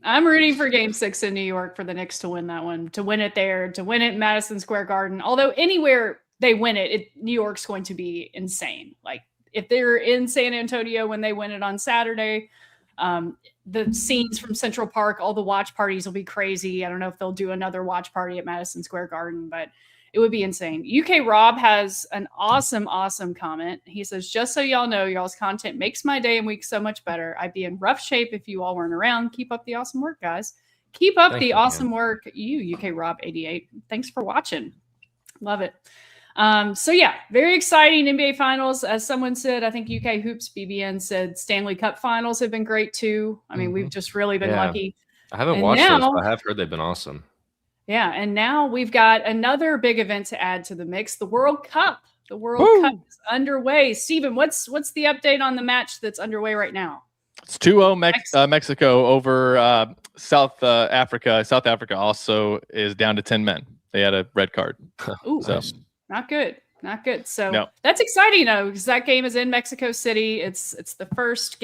I'm rooting for game 6 in New York for the Knicks to win that one, to win it there, to win it in Madison Square Garden. Although anywhere they win it, New York's going to be insane. Like if they're in San Antonio when they win it on Saturday, the scenes from Central Park, all the watch parties will be crazy. I don't know if they'll do another watch party at Madison Square Garden, but it would be insane. UK Rob has an awesome comment. He says, just so y'all know, y'all's content makes my day and week so much better. I'd be in rough shape if you all weren't around. Keep up the awesome work, guys. Keep up the awesome work. You, UK Rob 88. Thanks for watching. Love it. So yeah, very exciting NBA finals. As someone said, I think UK Hoops BBN said Stanley Cup finals have been great too. I mean, we've just really been lucky. I haven't watched those, but I have heard they've been awesome. Yeah, and now we've got another big event to add to the mix, the World Cup. The World Cup is underway. Steven, what's the update on the match that's underway right now? It's 2-0 Mexico over South Africa. South Africa also is down to 10 men. They had a red card. Ooh, so. Not good. So that's exciting, though, because that game is in Mexico City. It's the first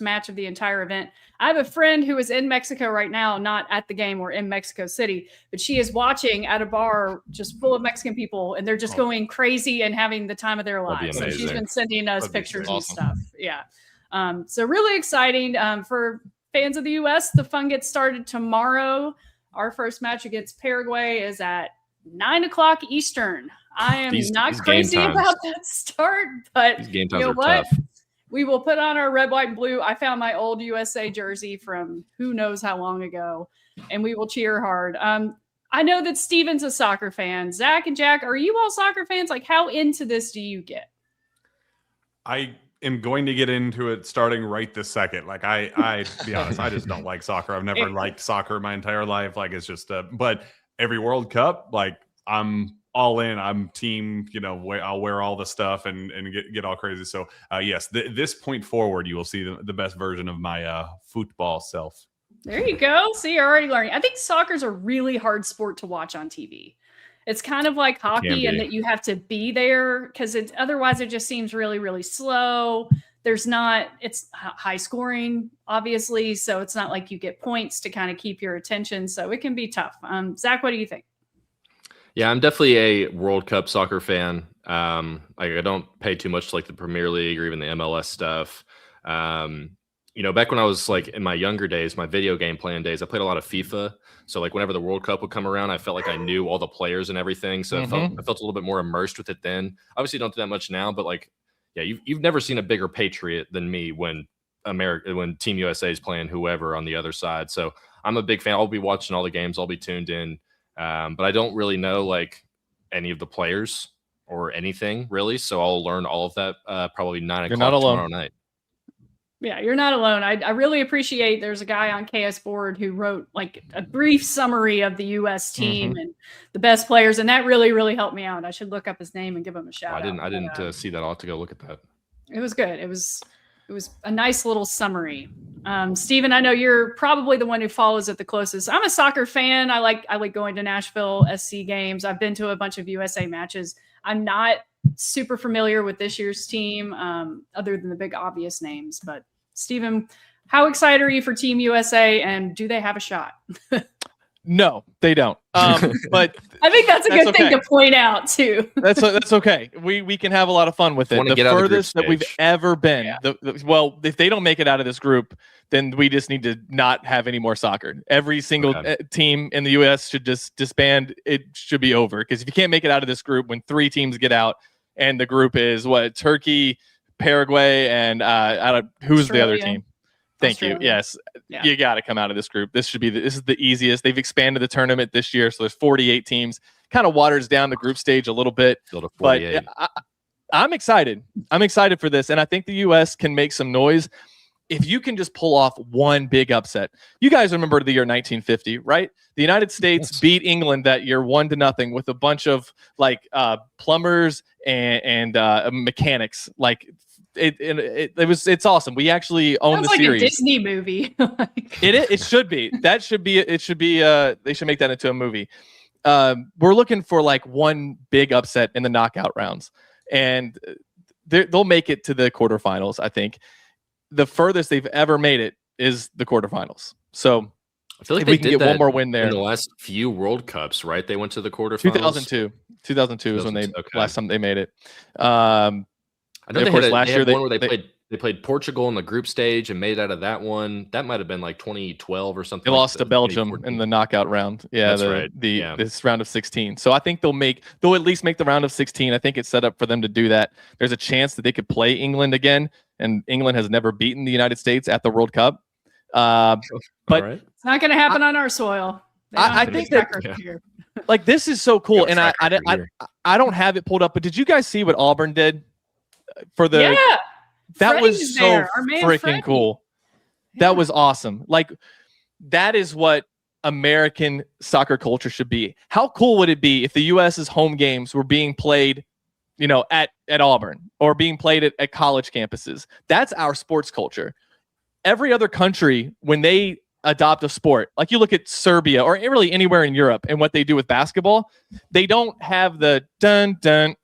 match of the entire event. I have a friend who is in Mexico right now, not at the game or in Mexico City, but she is watching at a bar just full of Mexican people, and they're just going crazy and having the time of their lives. So she's been sending us pictures and stuff. Yeah. So really exciting for fans of the U.S. The fun gets started tomorrow. Our first match against Paraguay is at 9:00 Eastern. I am not crazy about that start, but you know what? Tough. We will put on our red, white, and blue. I found my old USA jersey from who knows how long ago, and we will cheer hard. I know that Steven's a soccer fan. Zach and Jack, are you all soccer fans? Like, how into this do you get? I am going to get into it starting right this second. Like, I to be honest, I just don't like soccer. I've never liked soccer my entire life. Like, it's just, but every World Cup, like, I'm all in. I'm team, I'll wear all the stuff and get all crazy. So yes, this point forward, you will see the best version of my football self. There you go. See, you're already learning. I think soccer's a really hard sport to watch on TV. It's kind of like hockey in that you have to be there because otherwise it just seems really, really slow. It's high scoring, obviously. So it's not like you get points to kind of keep your attention. So it can be tough. Zach, what do you think? Yeah, I'm definitely a World Cup soccer fan. I don't pay too much to like the Premier League or even the MLS stuff. Back when I was like in my younger days, my video game playing days, I played a lot of FIFA. So like whenever the World Cup would come around, I felt like I knew all the players and everything. So I felt a little bit more immersed with it then. Obviously, don't do that much now, but like, yeah, you've never seen a bigger patriot than me when Team USA is playing whoever on the other side. So I'm a big fan. I'll be watching all the games. I'll be tuned in. But I don't really know like any of the players or anything really. So I'll learn all of that probably 9 o'clock tomorrow night. Yeah, you're not alone. I really appreciate there's a guy on KS Board who wrote like a brief summary of the U.S. team and the best players. And that really, really helped me out. I should look up his name and give him a shout out. I didn't see that. I'll have to go look at that. It was good. It was a nice little summary. Steven, I know you're probably the one who follows it the closest. I'm a soccer fan. I like going to Nashville SC games. I've been to a bunch of USA matches. I'm not super familiar with this year's team, other than the big obvious names. But Steven, how excited are you for Team USA, and do they have a shot? No, they don't. But I think that's a good thing to point out too. That's okay. We can have a lot of fun with it. The furthest that we've ever been. Yeah. Well, if they don't make it out of this group, then we just need to not have any more soccer. Every single team in the U.S. should just disband. It should be over, because if you can't make it out of this group, when 3 teams get out, and the group is Turkey, Paraguay, and who's Australia. The other team? Thank you. Yes, you got to come out of this group. This is the easiest. They've expanded the tournament this year, so there's 48 teams. Kind of waters down the group stage a little bit, but I'm excited. I'm excited for this, and I think the U.S. can make some noise if you can just pull off one big upset. You guys remember the year 1950, right? The United States beat England that year 1-0 with a bunch of plumbers and mechanics. It's awesome. We actually own the series. Like a Disney movie. It should be. They should make that into a movie. We're looking for one big upset in the knockout rounds, and they'll make it to the quarterfinals. I think the furthest they've ever made it is the quarterfinals. So I feel like we can get one more win there in the last few World Cups, right? They went to the quarterfinals. 2002 is when last time they made it. I know last year they played Portugal in the group stage and made it out of that one. That might have been 2012 or something. They lost to Belgium in the knockout round. Yeah, this round of 16. So I think they'll at least make the round of 16. I think it's set up for them to do that. There's a chance that they could play England again, and England has never beaten the United States at the World Cup. But it's not going to happen on our soil. I think that this is so cool, and I don't have it pulled up, but did you guys see what Auburn did? That was so freaking cool. That was awesome. That is what American soccer culture should be. How cool would it be if the US's home games were being played, at Auburn, or being played at college campuses? That's our sports culture. Every other country, when they adopt a sport, you look at Serbia or really anywhere in Europe and what they do with basketball, they don't have the dun dun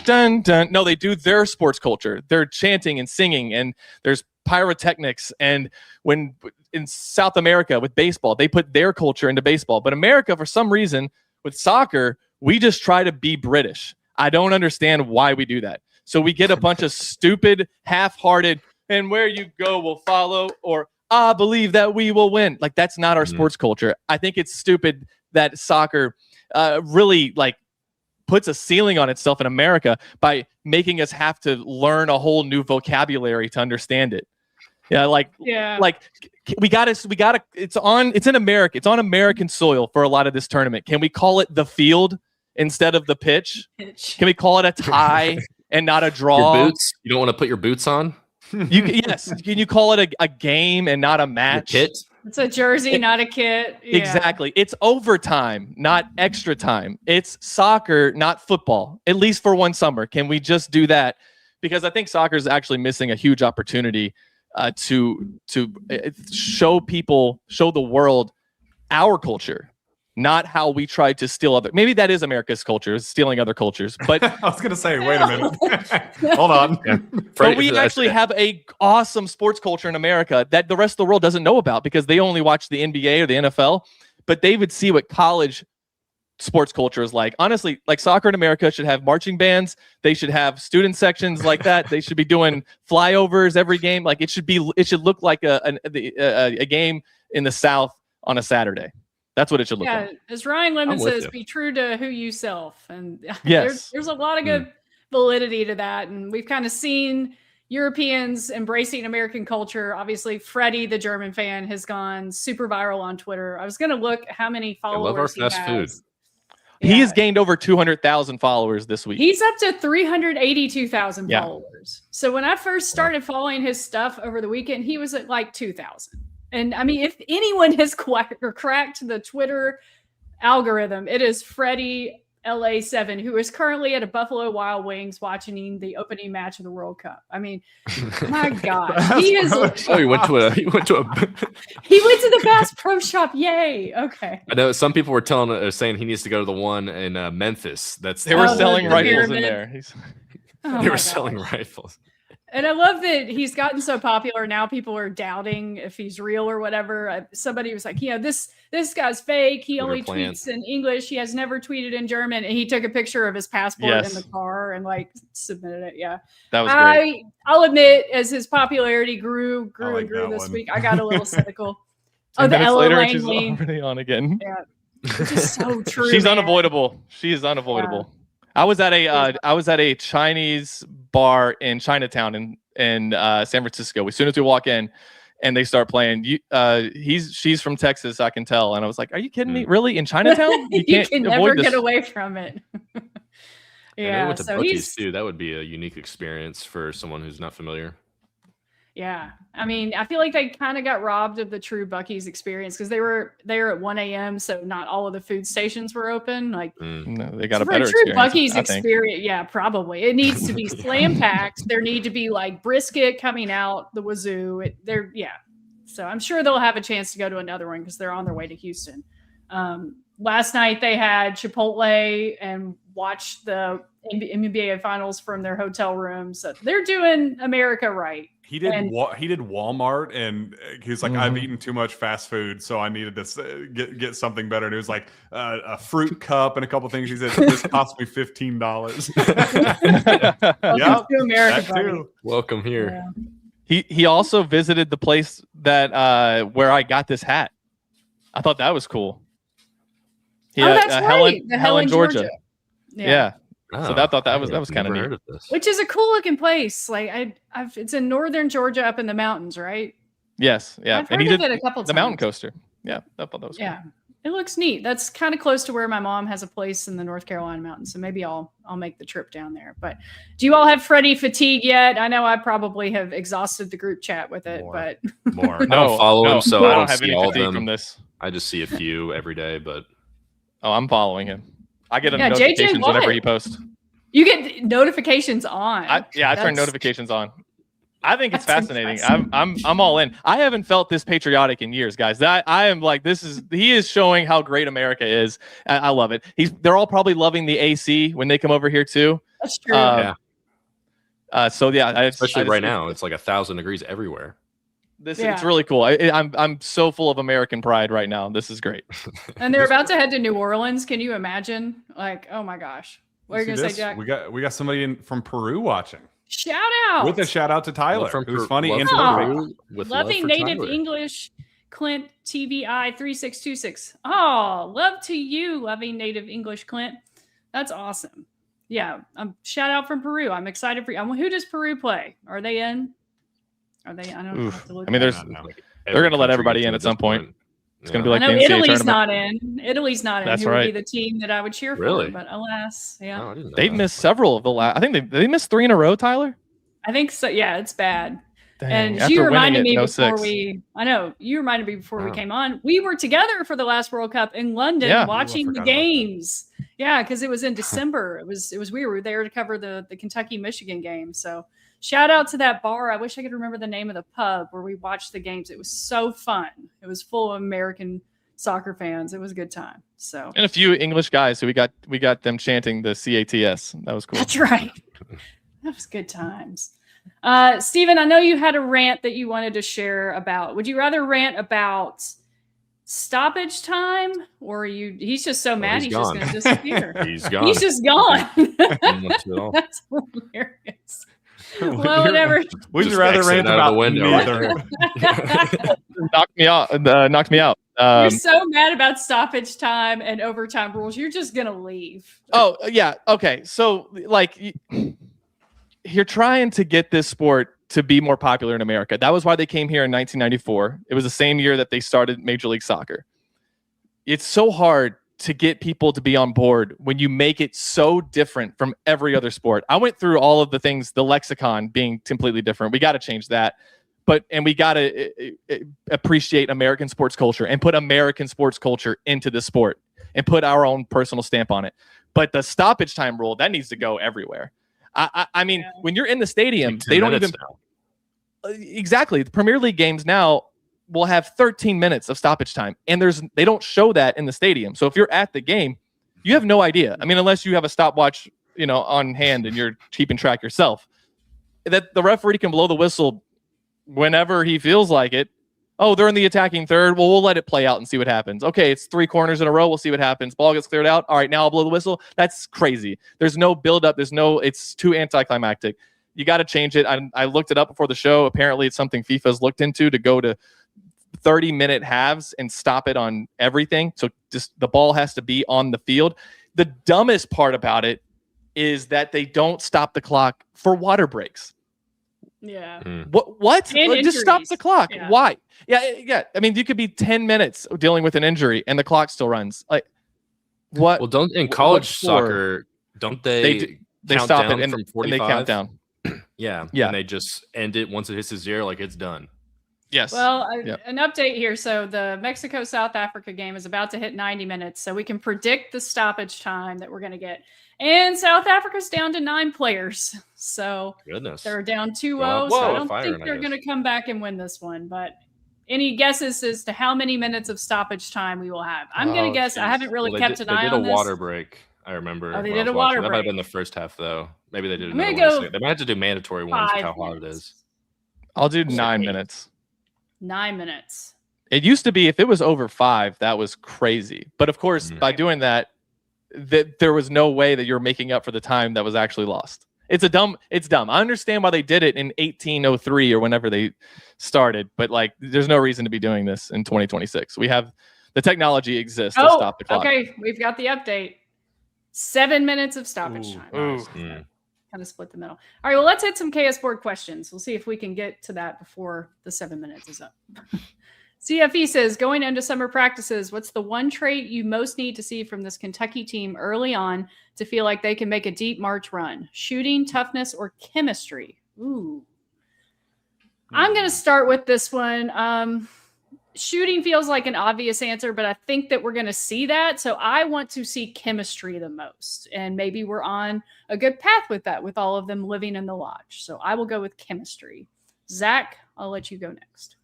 dun dun. No, they do their sports culture. They're chanting and singing, and there's pyrotechnics. And when in South America with baseball, they put their culture into baseball. But America, for some reason, with soccer, we just try to be British. I don't understand why we do that. So we get a bunch of stupid, half-hearted, and where you go will follow, or I believe that we will win. That's not our sports culture. I think it's stupid that soccer really puts a ceiling on itself in America by making us have to learn a whole new vocabulary to understand it. We gotta, it's in America. It's on American soil for a lot of this tournament. Can we call it the field instead of the pitch? Can we call it a tie and not a draw? Your boots? You don't want to put your boots on? Yes. Can you call it a game and not a match? Kit? It's a jersey, not a kit. Yeah. Exactly. It's overtime, not extra time. It's soccer, not football, at least for one summer. Can we just do that? Because I think soccer is actually missing a huge opportunity to show the world our culture, not how we try to steal other. Maybe that is America's culture, is stealing other cultures. But I was going to say, wait a minute. Hold on. Yeah. But we actually have a awesome sports culture in America that the rest of the world doesn't know about, because they only watch the NBA or the NFL. But they would see what college sports culture is like. Honestly, soccer in America should have marching bands. They should have student sections like that. They should be doing flyovers every game. It should look like a game in the South on a Saturday. That's what it should look like. As Ryan Lemon says, be true to who you self. And yes, there's a lot of good validity to that. And we've kind of seen Europeans embracing American culture. Obviously, Freddie, the German fan, has gone super viral on Twitter. I was going to look how many followers I love our fast food. He has gained over 200,000 followers this week. He's up to 382,000 followers. So when I first started following his stuff over the weekend, he was at 2,000. And I mean, if anyone has cracked the Twitter algorithm, it is Freddie LA7, who is currently at a Buffalo Wild Wings watching the opening match of the World Cup. I mean, my God, he is. He went to a. He went to the Bass Pro Shop. Yay! Okay. I know some people were saying he needs to go to the one in Memphis. They were selling rifles in there. They were selling rifles. And I love that he's gotten so popular now. People are doubting if he's real or whatever. Somebody was like, this guy's fake. He only tweets in English. He has never tweeted in German. And he took a picture of his passport in the car and like submitted it. Yeah, that was great. I'll admit, as his popularity grew this week, I got a little cynical. 10 minutes later, she's already on again. Yeah, which is so true. She's unavoidable. She is unavoidable. Yeah. I was at a Chinese bar in Chinatown in San Francisco. As soon as we walk in, and they start playing, she's from Texas, I can tell. And I was like, "Are you kidding me? Really? In Chinatown? You can never get away from it." Yeah. Went to Buc-ee's too. That would be a unique experience for someone who's not familiar. Yeah, I mean, I feel like they kind of got robbed of the true Buc-ee's experience because they were at 1 a.m. So not all of the food stations were open. Like, no, they got a better true experience. Buc-ee's experience. Yeah, probably it needs to be slam packed. There need to be like brisket coming out the wazoo. So I'm sure they'll have a chance to go to another one because they're on their way to Houston. Last night they had Chipotle and watched the NBA Finals from their hotel room. So they're doing America right. He did Walmart, and he was like, "I've eaten too much fast food, so I needed to get something better." And it was like a fruit cup and a couple things. He said, "This cost me $15." Yeah, to America, too. Welcome here. Yeah. He also visited the place that where I got this hat. I thought that was cool. That's right. Helen, Georgia. Yeah. So I thought that was kind of neat. Which is a cool looking place. Like it's in northern Georgia, up in the mountains, right? Yes, yeah. I've heard of it a couple times. The mountain coaster. Yeah, I thought that was cool. It looks neat. That's kind of close to where my mom has a place in the North Carolina mountains. So maybe I'll make the trip down there. But do you all have Freddie fatigue yet? I know I probably have exhausted the group chat with it, but I don't follow him, so I don't have see any all of fatigue them. From this. I just see a few every day, but I'm following him. I get notifications whenever he posts. You get notifications on. I turn notifications on. I think it's fascinating. I'm all in. I haven't felt this patriotic in years, guys. I am like, he is showing how great America is. I love it. They're all probably loving the AC when they come over here too. That's true. Especially right now, it's like 1,000 degrees everywhere. It's really cool. I'm so full of American pride right now. This is great. And they're about to head to New Orleans. Can you imagine? Like, oh my gosh. What are you gonna say, Jack? We got somebody from Peru watching. Shout out. With a shout out to Tyler, who's funny and loving native Tyler. English. Clint TVI 3626. Oh, love to you, loving native English, Clint. That's awesome. Yeah, shout out from Peru. I'm excited for you. Who does Peru play? Are they in? Are they? I don't know. I mean, they're going to let everybody in at some point. It's going to be like I know the NCAA Italy's tournament. not in. Italy's not in. That's Who right. would be the team that I would cheer for? But alas, yeah. Oh, I didn't know They've that. missed several of the last. I think they missed 3 in a row, Tyler. I think so. Yeah, it's bad. Dang. And After you reminded winning me it in before 06. you reminded me before we came on. We were together for the last World Cup in London watching the games. Yeah, because it was in December. It was weird. We were there to cover the Kentucky-Michigan game. So shout out to that bar. I wish I could remember the name of the pub where we watched the games. It was so fun. It was full of American soccer fans. It was a good time. So And a few English guys. So we got them chanting the CATS. That was cool. That's right. That was good times. Steven, I know you had a rant that you wanted to share about. Would you rather rant about stoppage time, or he's just so mad he's just going to disappear? He's gone. He's just gone. That's hilarious. Well, whatever. Would you rather rant about the window? Knocked me out. You're so mad about stoppage time and overtime rules. You're just going to leave. Oh, yeah. Okay. So, like, you're trying to get this sport to be more popular in America. That was why they came here in 1994. It was the same year that they started Major League Soccer. It's so hard to get people to be on board when you make it so different from every other sport. I went through all of the things, the lexicon being completely different. We got to change that. And we got to appreciate American sports culture and put American sports culture into the sport and put our own personal stamp on it. But the stoppage time rule, that needs to go everywhere. I mean, when you're in the stadium, they don't even exactly. The Premier League games now will have 13 minutes of stoppage time, and they don't show that in the stadium. So if you're at the game, you have no idea. I mean, unless you have a stopwatch, on hand and you're keeping track yourself. that the referee can blow the whistle whenever he feels like it. Oh, they're in the attacking third. Well, we'll let it play out and see what happens. Okay, it's 3 corners in a row. We'll see what happens. Ball gets cleared out. All right, now I'll blow the whistle. That's crazy. There's no build-up. It's too anticlimactic. You got to change it. I looked it up before the show. Apparently, it's something FIFA's looked into to go to 30-minute halves and stop it on everything. So just the ball has to be on the field. The dumbest part about it is that they don't stop the clock for water breaks. Yeah. What? Just stop Injuries. the clock. Yeah. Why? Yeah. I mean, you could be 10 minutes dealing with an injury and the clock still runs. Like, what? Well, don't in college soccer, don't they count stop down it from 45? and they count down. Yeah. And they just end it once it hits the 0, like it's done. Yes. Well, an update here. So the Mexico-South Africa game is about to hit 90 minutes. So we can predict the stoppage time that we're going to get. And South Africa's down to 9 players. So they're down 2-0. Wow. So I don't think they're going to come back and win this one. But any guesses as to how many minutes of stoppage time we will have? I'm going to guess. I haven't really kept an eye on this. They did a water break. I remember. Oh, they did a water break. That might have been the first half, though. Maybe they did another one. They might have to do mandatory ones with how hard it is. I'll do 9 minutes. 9 minutes. It used to be if it was over 5, that was crazy. But of course, by doing that, there was no way that you're making up for the time that was actually lost. It's dumb. I understand why they did it in 1803 or whenever they started, but like, there's no reason to be doing this in 2026. We have the technology exists to stop the clock. Okay, we've got the update. 7 minutes of stoppage time. Nice. Kind of split the middle. All right, well, let's hit some KS board questions. We'll see if we can get to that before the 7 minutes is up. CFE says, going into summer practices, what's the one trait you most need to see from this Kentucky team early on to feel like they can make a deep March run? Shooting, toughness, or chemistry? Ooh. I'm going to start with this one. Shooting feels like an obvious answer, but I think that we're going to see that. So I want to see chemistry the most. And maybe we're on a good path with that, with all of them living in the lodge. So I will go with chemistry. Zach, I'll let you go next.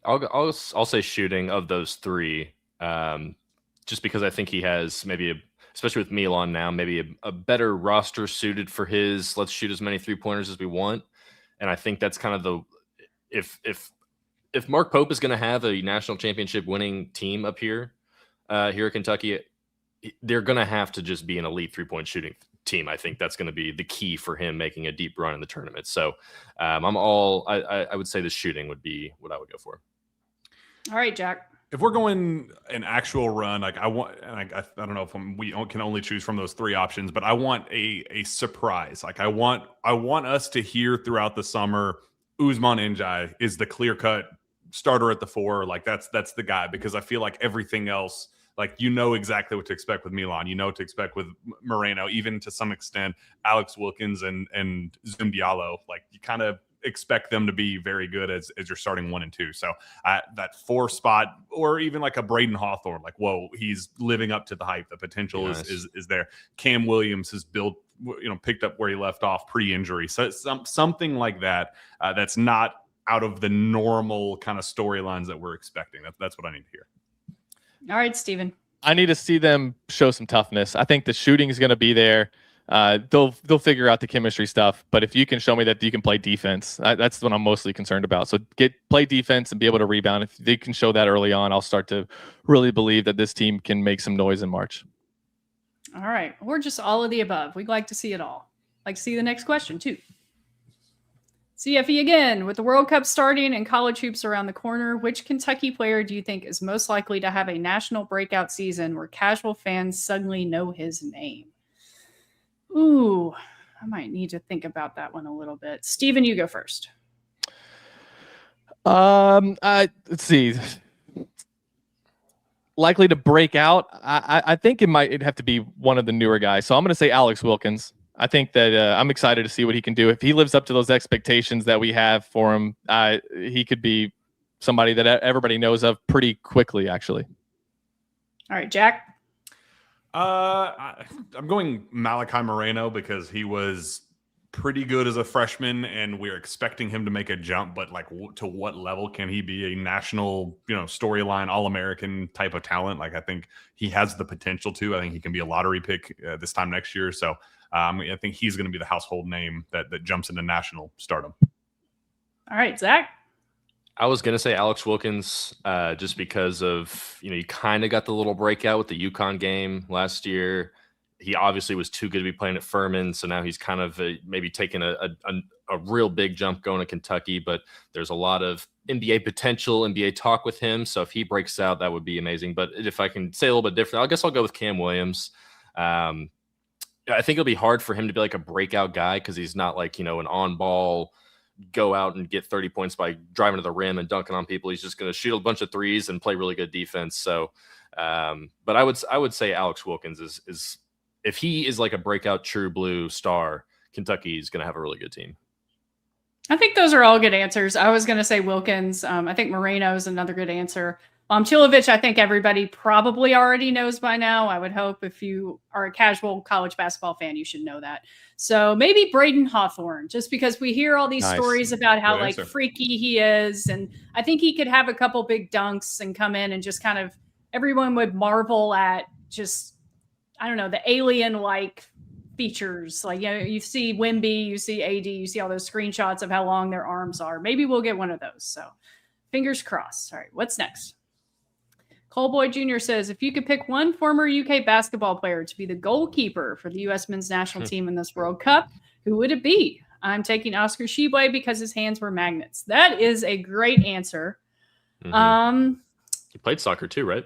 I'll say shooting of those 3, just because I think he has maybe, especially with Milan now, maybe a better roster suited for his let's shoot as many 3-pointers as we want. And I think that's kind of if Mark Pope is going to have a national championship winning team up here at Kentucky, they're going to have to just be an elite 3-point shooting team. I think that's going to be the key for him making a deep run in the tournament. So I would say the shooting would be what I would go for. All right, Jack. If we're going an actual run, like I want, and I don't know if we can only choose from those 3 options, but I want a surprise. Like I want us to hear throughout the summer, Ousmane Ndiaye is the clear-cut starter at the 4. Like that's the guy, because I feel like everything else, like exactly what to expect with Milan, what to expect with Moreno, even to some extent Alex Wilkins and Zoom Diallo. Like you kind of expect them to be very good as you're starting 1 and 2. So that 4 spot, or even like a Braden Hawthorne, like whoa, he's living up to the hype. The potential is there. Cam Williams has picked up where he left off pre-injury. So something like that. That's not out of the normal kind of storylines that we're expecting. That's what I need to hear. All right, Steven. I need to see them show some toughness. I think the shooting is going to be there. They'll figure out the chemistry stuff. But if you can show me that you can play defense, that's what I'm mostly concerned about. So play defense and be able to rebound. If they can show that early on, I'll start to really believe that this team can make some noise in March. All right. We're just all of the above. We'd like to see it all. Like to see the next question, too. CFE again, with the World Cup starting and college hoops around the corner, which Kentucky player do you think is most likely to have a national breakout season where casual fans suddenly know his name? Ooh, I might need to think about that one a little bit. Steven, you go first. Let's see. Likely to break out. I think it'd have to be one of the newer guys. So I'm going to say Alex Wilkins. I think that I'm excited to see what he can do. If he lives up to those expectations that we have for him, he could be somebody that everybody knows of pretty quickly, actually. All right, Jack. I'm going Malachi Moreno because he was pretty good as a freshman, and we're expecting him to make a jump. But like, to what level can he be a national, storyline All-American type of talent? Like, I think he has the potential to. I think he can be a lottery pick this time next year. So I think he's going to be the household name that jumps into national stardom. All right, Zach. I was going to say Alex Wilkins, just because of, you kind of got the little breakout with the UConn game last year. He obviously was too good to be playing at Furman, so now he's kind of maybe taking a real big jump going to Kentucky, but there's a lot of NBA potential, NBA talk with him, so if he breaks out, that would be amazing. But if I can say a little bit different, I guess I'll go with Cam Williams. I think it'll be hard for him to be like a breakout guy because he's not like, an on-ball go out and get 30 points by driving to the rim and dunking on people. He's just going to shoot a bunch of threes and play really good defense. So, but I would say Alex Wilkins is if he is like a breakout true blue star, Kentucky is going to have a really good team. I think those are all good answers. I was going to say Wilkins. I think Moreno is another good answer. Chilovich, I think everybody probably already knows by now. I would hope if you are a casual college basketball fan, you should know that. So maybe Braden Hawthorne, just because we hear all these stories about how freaky he is. And I think he could have a couple big dunks and come in and just kind of everyone would marvel at just, I don't know, the alien-like features. Like, you see Wemby, you see AD, you see all those screenshots of how long their arms are. Maybe we'll get one of those. So fingers crossed. All right, what's next? Coleboy Jr. says, if you could pick one former UK basketball player to be the goalkeeper for the U.S. men's national team in this World Cup, who would it be? I'm taking Oscar Tshiebwe because his hands were magnets. That is a great answer. Mm-hmm. He played soccer too, right?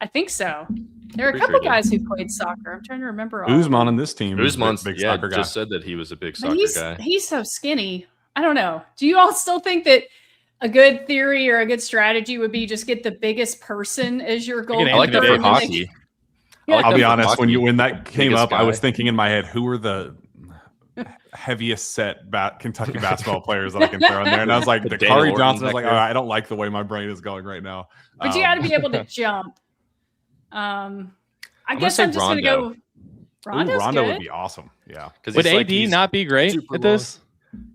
I think so. There are a couple guys who played soccer. I'm trying to remember. Usman on this team. Usman's big soccer guy. Just said that he was a big soccer guy. He's so skinny. I don't know. Do you all still think that a good theory or a good strategy would be just get the biggest person as your goalkeeper? I like that for hockey. I'll be honest. When that came up, I was thinking in my head, who are the heaviest set Kentucky basketball players that I can throw in there? And I was like, Dakari Johnson. I was like, all right, I don't like the way my brain is going right now. But you got to be able to jump. I guess I'm just going to go. Rondo would be awesome. Yeah. Would AD not be great at this?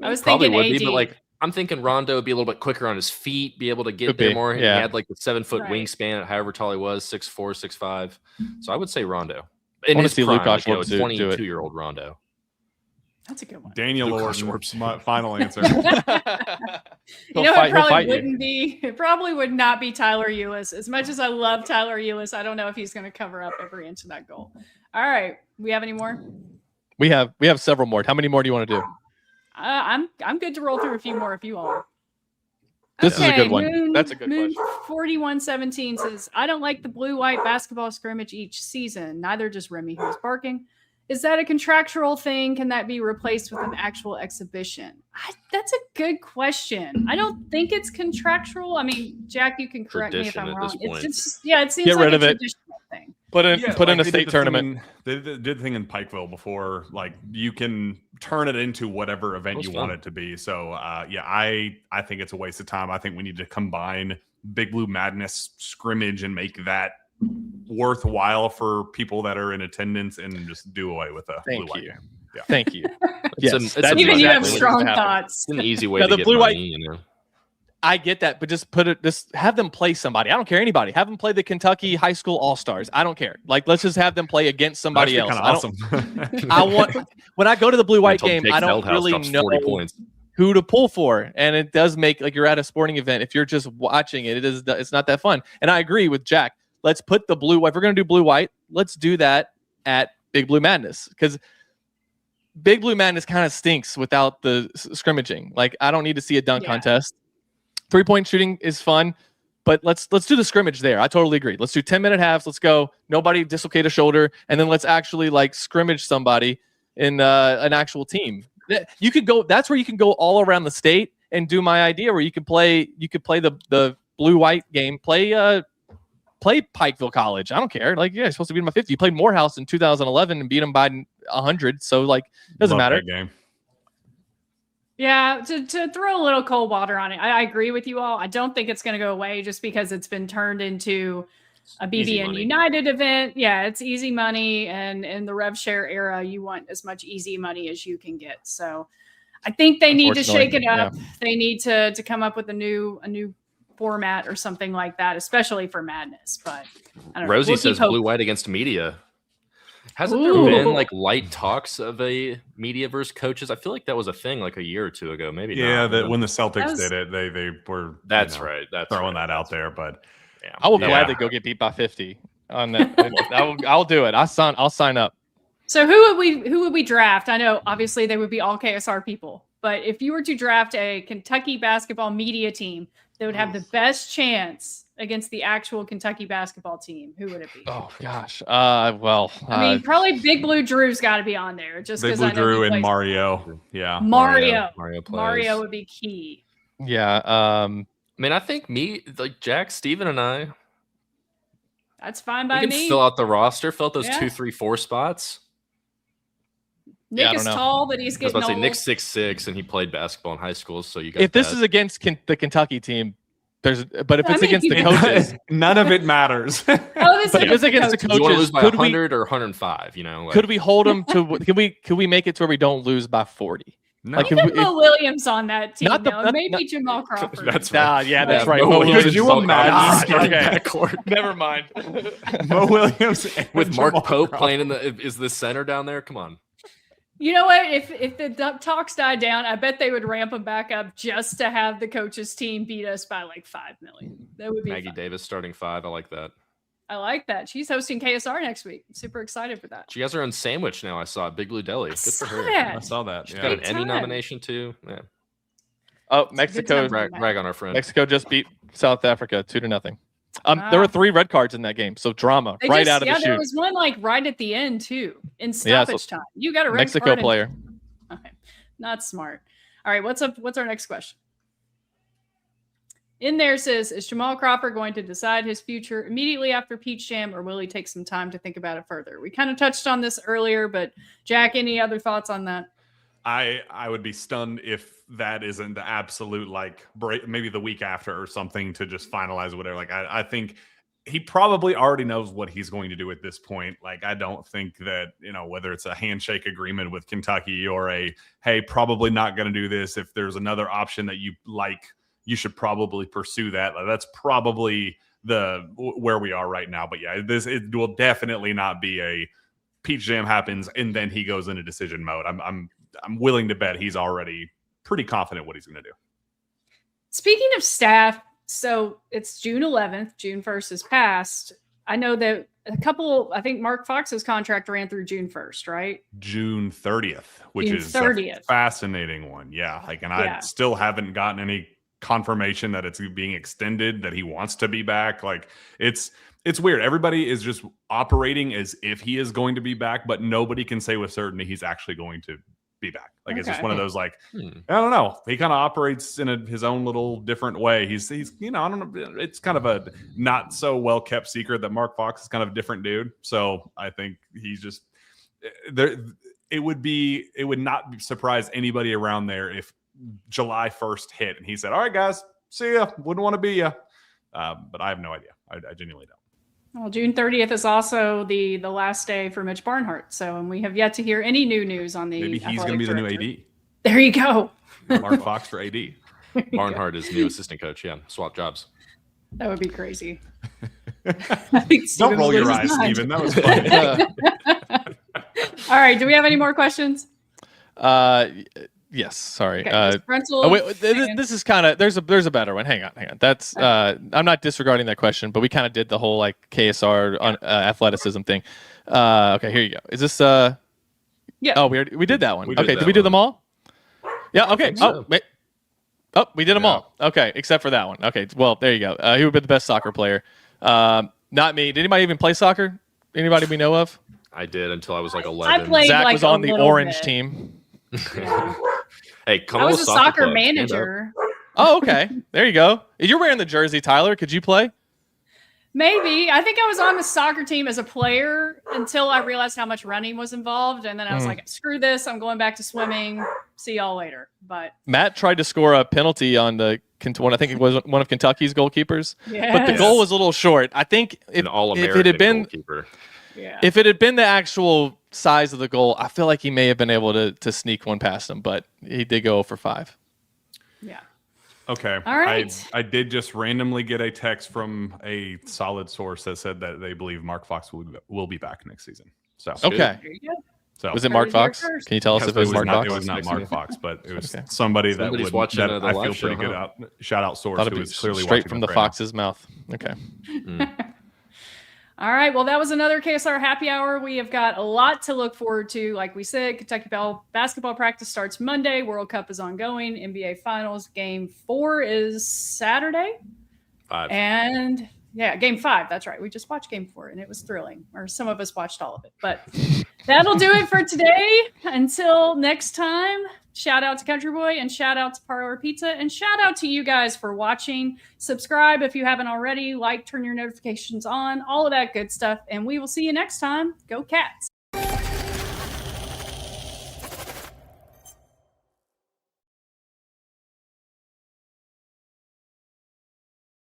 I was thinking AD. But like, I'm thinking Rondo would be a little bit quicker on his feet, be able to get there more. Yeah. He had like the 7-foot wingspan, however tall he was, 6'4", 6'5". So I would say Rondo. In his prime, like, 22-year-old Rondo. That's a good one. Daniel Lord's my final answer. It probably would not be Tyler Ulis. As much as I love Tyler Ulis, I don't know if he's going to cover up every inch of that goal. All right. We have any more? We have several more. How many more do you want to do? I'm good to roll through a few more if you are. This is a good one. That's a good Moon question. 4117 says, I don't like the blue-white basketball scrimmage each season. Neither does Remy, who's barking. Is that a contractual thing? Can that be replaced with an actual exhibition? That's a good question. I don't think it's contractual. I mean, Jack, you can correct me if I'm wrong. It seems Get rid like of a it. traditional thing. Put in a state tournament. They did the thing in Pikeville before. Like, you can turn it into whatever event you want it to be. So, I think it's a waste of time. I think we need to combine Big Blue Madness scrimmage and make that worthwhile for people that are in attendance and just do away with a blue-white game. Yeah. Thank you. Even you have strong thoughts. It's an easy way to get money, I get that, but just have them play somebody. I don't care anybody. Have them play the Kentucky High School All-Stars. I don't care. Like, let's just have them play against somebody else. Awesome. When I go to the blue-white game, I don't really know who to pull for, and it does make like you're at a sporting event. If you're just watching it, it's not that fun. And I agree with Jack. Let's put the blue-white. If we're going to do blue-white, let's do that at Big Blue Madness, because Big Blue Madness kind of stinks without the scrimmaging. Like, I don't need to see a dunk contest. 3-point shooting is fun, but let's do the scrimmage there. I totally agree. Let's do 10-minute halves. Let's go. Nobody dislocate a shoulder, and then let's actually like scrimmage somebody in an actual team. You could go. That's where you can go all around the state and do my idea where you could play. You could play the blue-white game. Play Pikeville College. I don't care. Like, you're supposed to beat them by 50. You played Morehouse in 2011 and beat them by 100. So, like, it doesn't matter. That game. Yeah, to throw a little cold water on it, I agree with you all. I don't think it's going to go away just because it's been turned into a BBN United event. Yeah, it's easy money. And in the rev share era, you want as much easy money as you can get. So I think they need to shake it up. Yeah. They need to come up with a new format or something like that, especially for Madness. But I don't know. Rosie says blue-white against media. Hasn't there been like light talks of a media versus coaches? I feel like that was a thing like a year or two ago, maybe. Yeah, not. when the Celtics did it, they were. That's right. That's throwing that out there, but I will gladly go get beat by 50 on that. I'll do it. I'll sign up. So who would we draft? I know obviously they would be all KSR people, but if you were to draft a Kentucky basketball media team that would have the best chance against the actual Kentucky basketball team, who would it be? Oh gosh. Probably Big Blue Drew's got to be on there, just because I know Drew and Mario. Yeah, Mario would be key. Yeah. I think Jack, Steven, and I. That's fine by me. Me. Fill out the roster. Fill out those 2, 3, 4 spots. Nick is tall, but he's getting old. Nick's 6'6", and he played basketball in high school. So you got. If this is against the Kentucky team. But if it's against the coaches, none of it matters. But if it's against the coaches, you want to lose by 100 or 105? Could we hold them to? Could we make it to where we don't lose by 40? No. Mo Williams on that team. Maybe Jamal Crawford. That's right. That's right. Could you imagine? Never mind. Mo Williams with Mark Pope playing is the center down there? Come on. You know what? If the talks died down, I bet they would ramp them back up just to have the coaches team beat us by like $5 million. That would be Maggie Davis starting 5. I like that. I like that. She's hosting KSR next week. I'm super excited for that. She has her own sandwich now. I saw Big Blue Deli. Good for her. I saw that. She's got an Emmy nomination too. Yeah. Oh, Mexico! Rag on our friend. Mexico just beat South Africa 2-0. There were 3 red cards in that game, so drama out of the chute. There was one right at the end too, in stoppage time. You got a red Mexico card player. Okay, not smart. All right, what's our next question? In there says, is Jamal Crawford going to decide his future immediately after Peach Jam, or will he take some time to think about it further? We kind of touched on this earlier, but Jack, any other thoughts on that? I would be stunned if that isn't the absolute break, maybe the week after or something to just finalize whatever. I think he probably already knows what he's going to do at this point. I don't think that, whether it's a handshake agreement with Kentucky or hey, probably not going to do this. If there's another option that you like, you should probably pursue that. That's probably where we are right now. But yeah, it will definitely not be a Peach Jam happens and then he goes into decision mode. I'm willing to bet he's already pretty confident what he's going to do. Speaking of staff, so it's June 11th. June 1st is passed. I know that I think Mark Fox's contract ran through June 1st, right? June 30th, which is a fascinating one. Yeah. I still haven't gotten any confirmation that it's being extended, that he wants to be back. It's weird. Everybody is just operating as if he is going to be back, but nobody can say with certainty he's actually going to be back. It's just one of those I don't know. He kind of operates in his own little different way. He's I don't know. It's kind of a not so well kept secret that Mark Fox is kind of a different dude. So I think he's just there. It would not surprise anybody around there if July 1st hit and he said, "All right, guys, see ya. Wouldn't want to be ya." But I have no idea. I genuinely don't. Well, June 30th is also the last day for Mitch Barnhart. And we have yet to hear any new news on the Maybe he's going to be the new AD. There you go. Mark Fox for AD. Barnhart is new assistant coach. Yeah, swap jobs. That would be crazy. Don't roll your eyes, Steven. That was funny. All right. Do we have any more questions? Yes, sorry. Okay, this is kind of there's a better one. Hang on. That's I'm not disregarding that question, but we kind of did the whole KSR on athleticism thing. Okay, here you go. Is this Yeah. Oh, we did that one. Did we do them all? Yeah. Okay. So. We did them all. Okay, except for that one. Okay. Well, there you go. Who would be the best soccer player? Not me. Did anybody even play soccer? Anybody we know of? I did until I was 11. I played Zach was on the orange team. Hey, come I was a soccer manager. Oh, okay. There you go. You're wearing the jersey, Tyler. Could you play? Maybe. I think I was on the soccer team as a player until I realized how much running was involved. And then I was like, screw this. I'm going back to swimming. See y'all later. But Matt tried to score a penalty on I think it was one of Kentucky's goalkeepers. Yes. But the goal was a little short. I think if it had been goalkeeper. Yeah. If it had been the actual size of the goal, I feel like he may have been able to sneak one past him, but he did go 0-for-5. Yeah. Okay. All right. I did just randomly get a text from a solid source that said that they believe Mark Fox will be back next season. So okay. There you go. So Was it Mark Fox? Can you tell us if it was Mark Fox? It was not Mark Fox, but it was somebody that watching that I feel pretty good out. Shout out source who was clearly straight from the Fox's mouth. Okay. All right. Well, that was another KSR happy hour. We have got a lot to look forward to. Like we said, Kentucky basketball practice starts Monday. World Cup is ongoing. NBA Finals Game 4 is Saturday. 5. And yeah, Game 5. That's right. We just watched Game 4 and it was thrilling. Or some of us watched all of it. But that'll do it for today. Until next time, shout out to Country Boy and shout out to Parlor Pizza and shout out to you guys for watching. Subscribe if you haven't already. Like, turn your notifications on, all of that good stuff. And we will see you next time. Go Cats.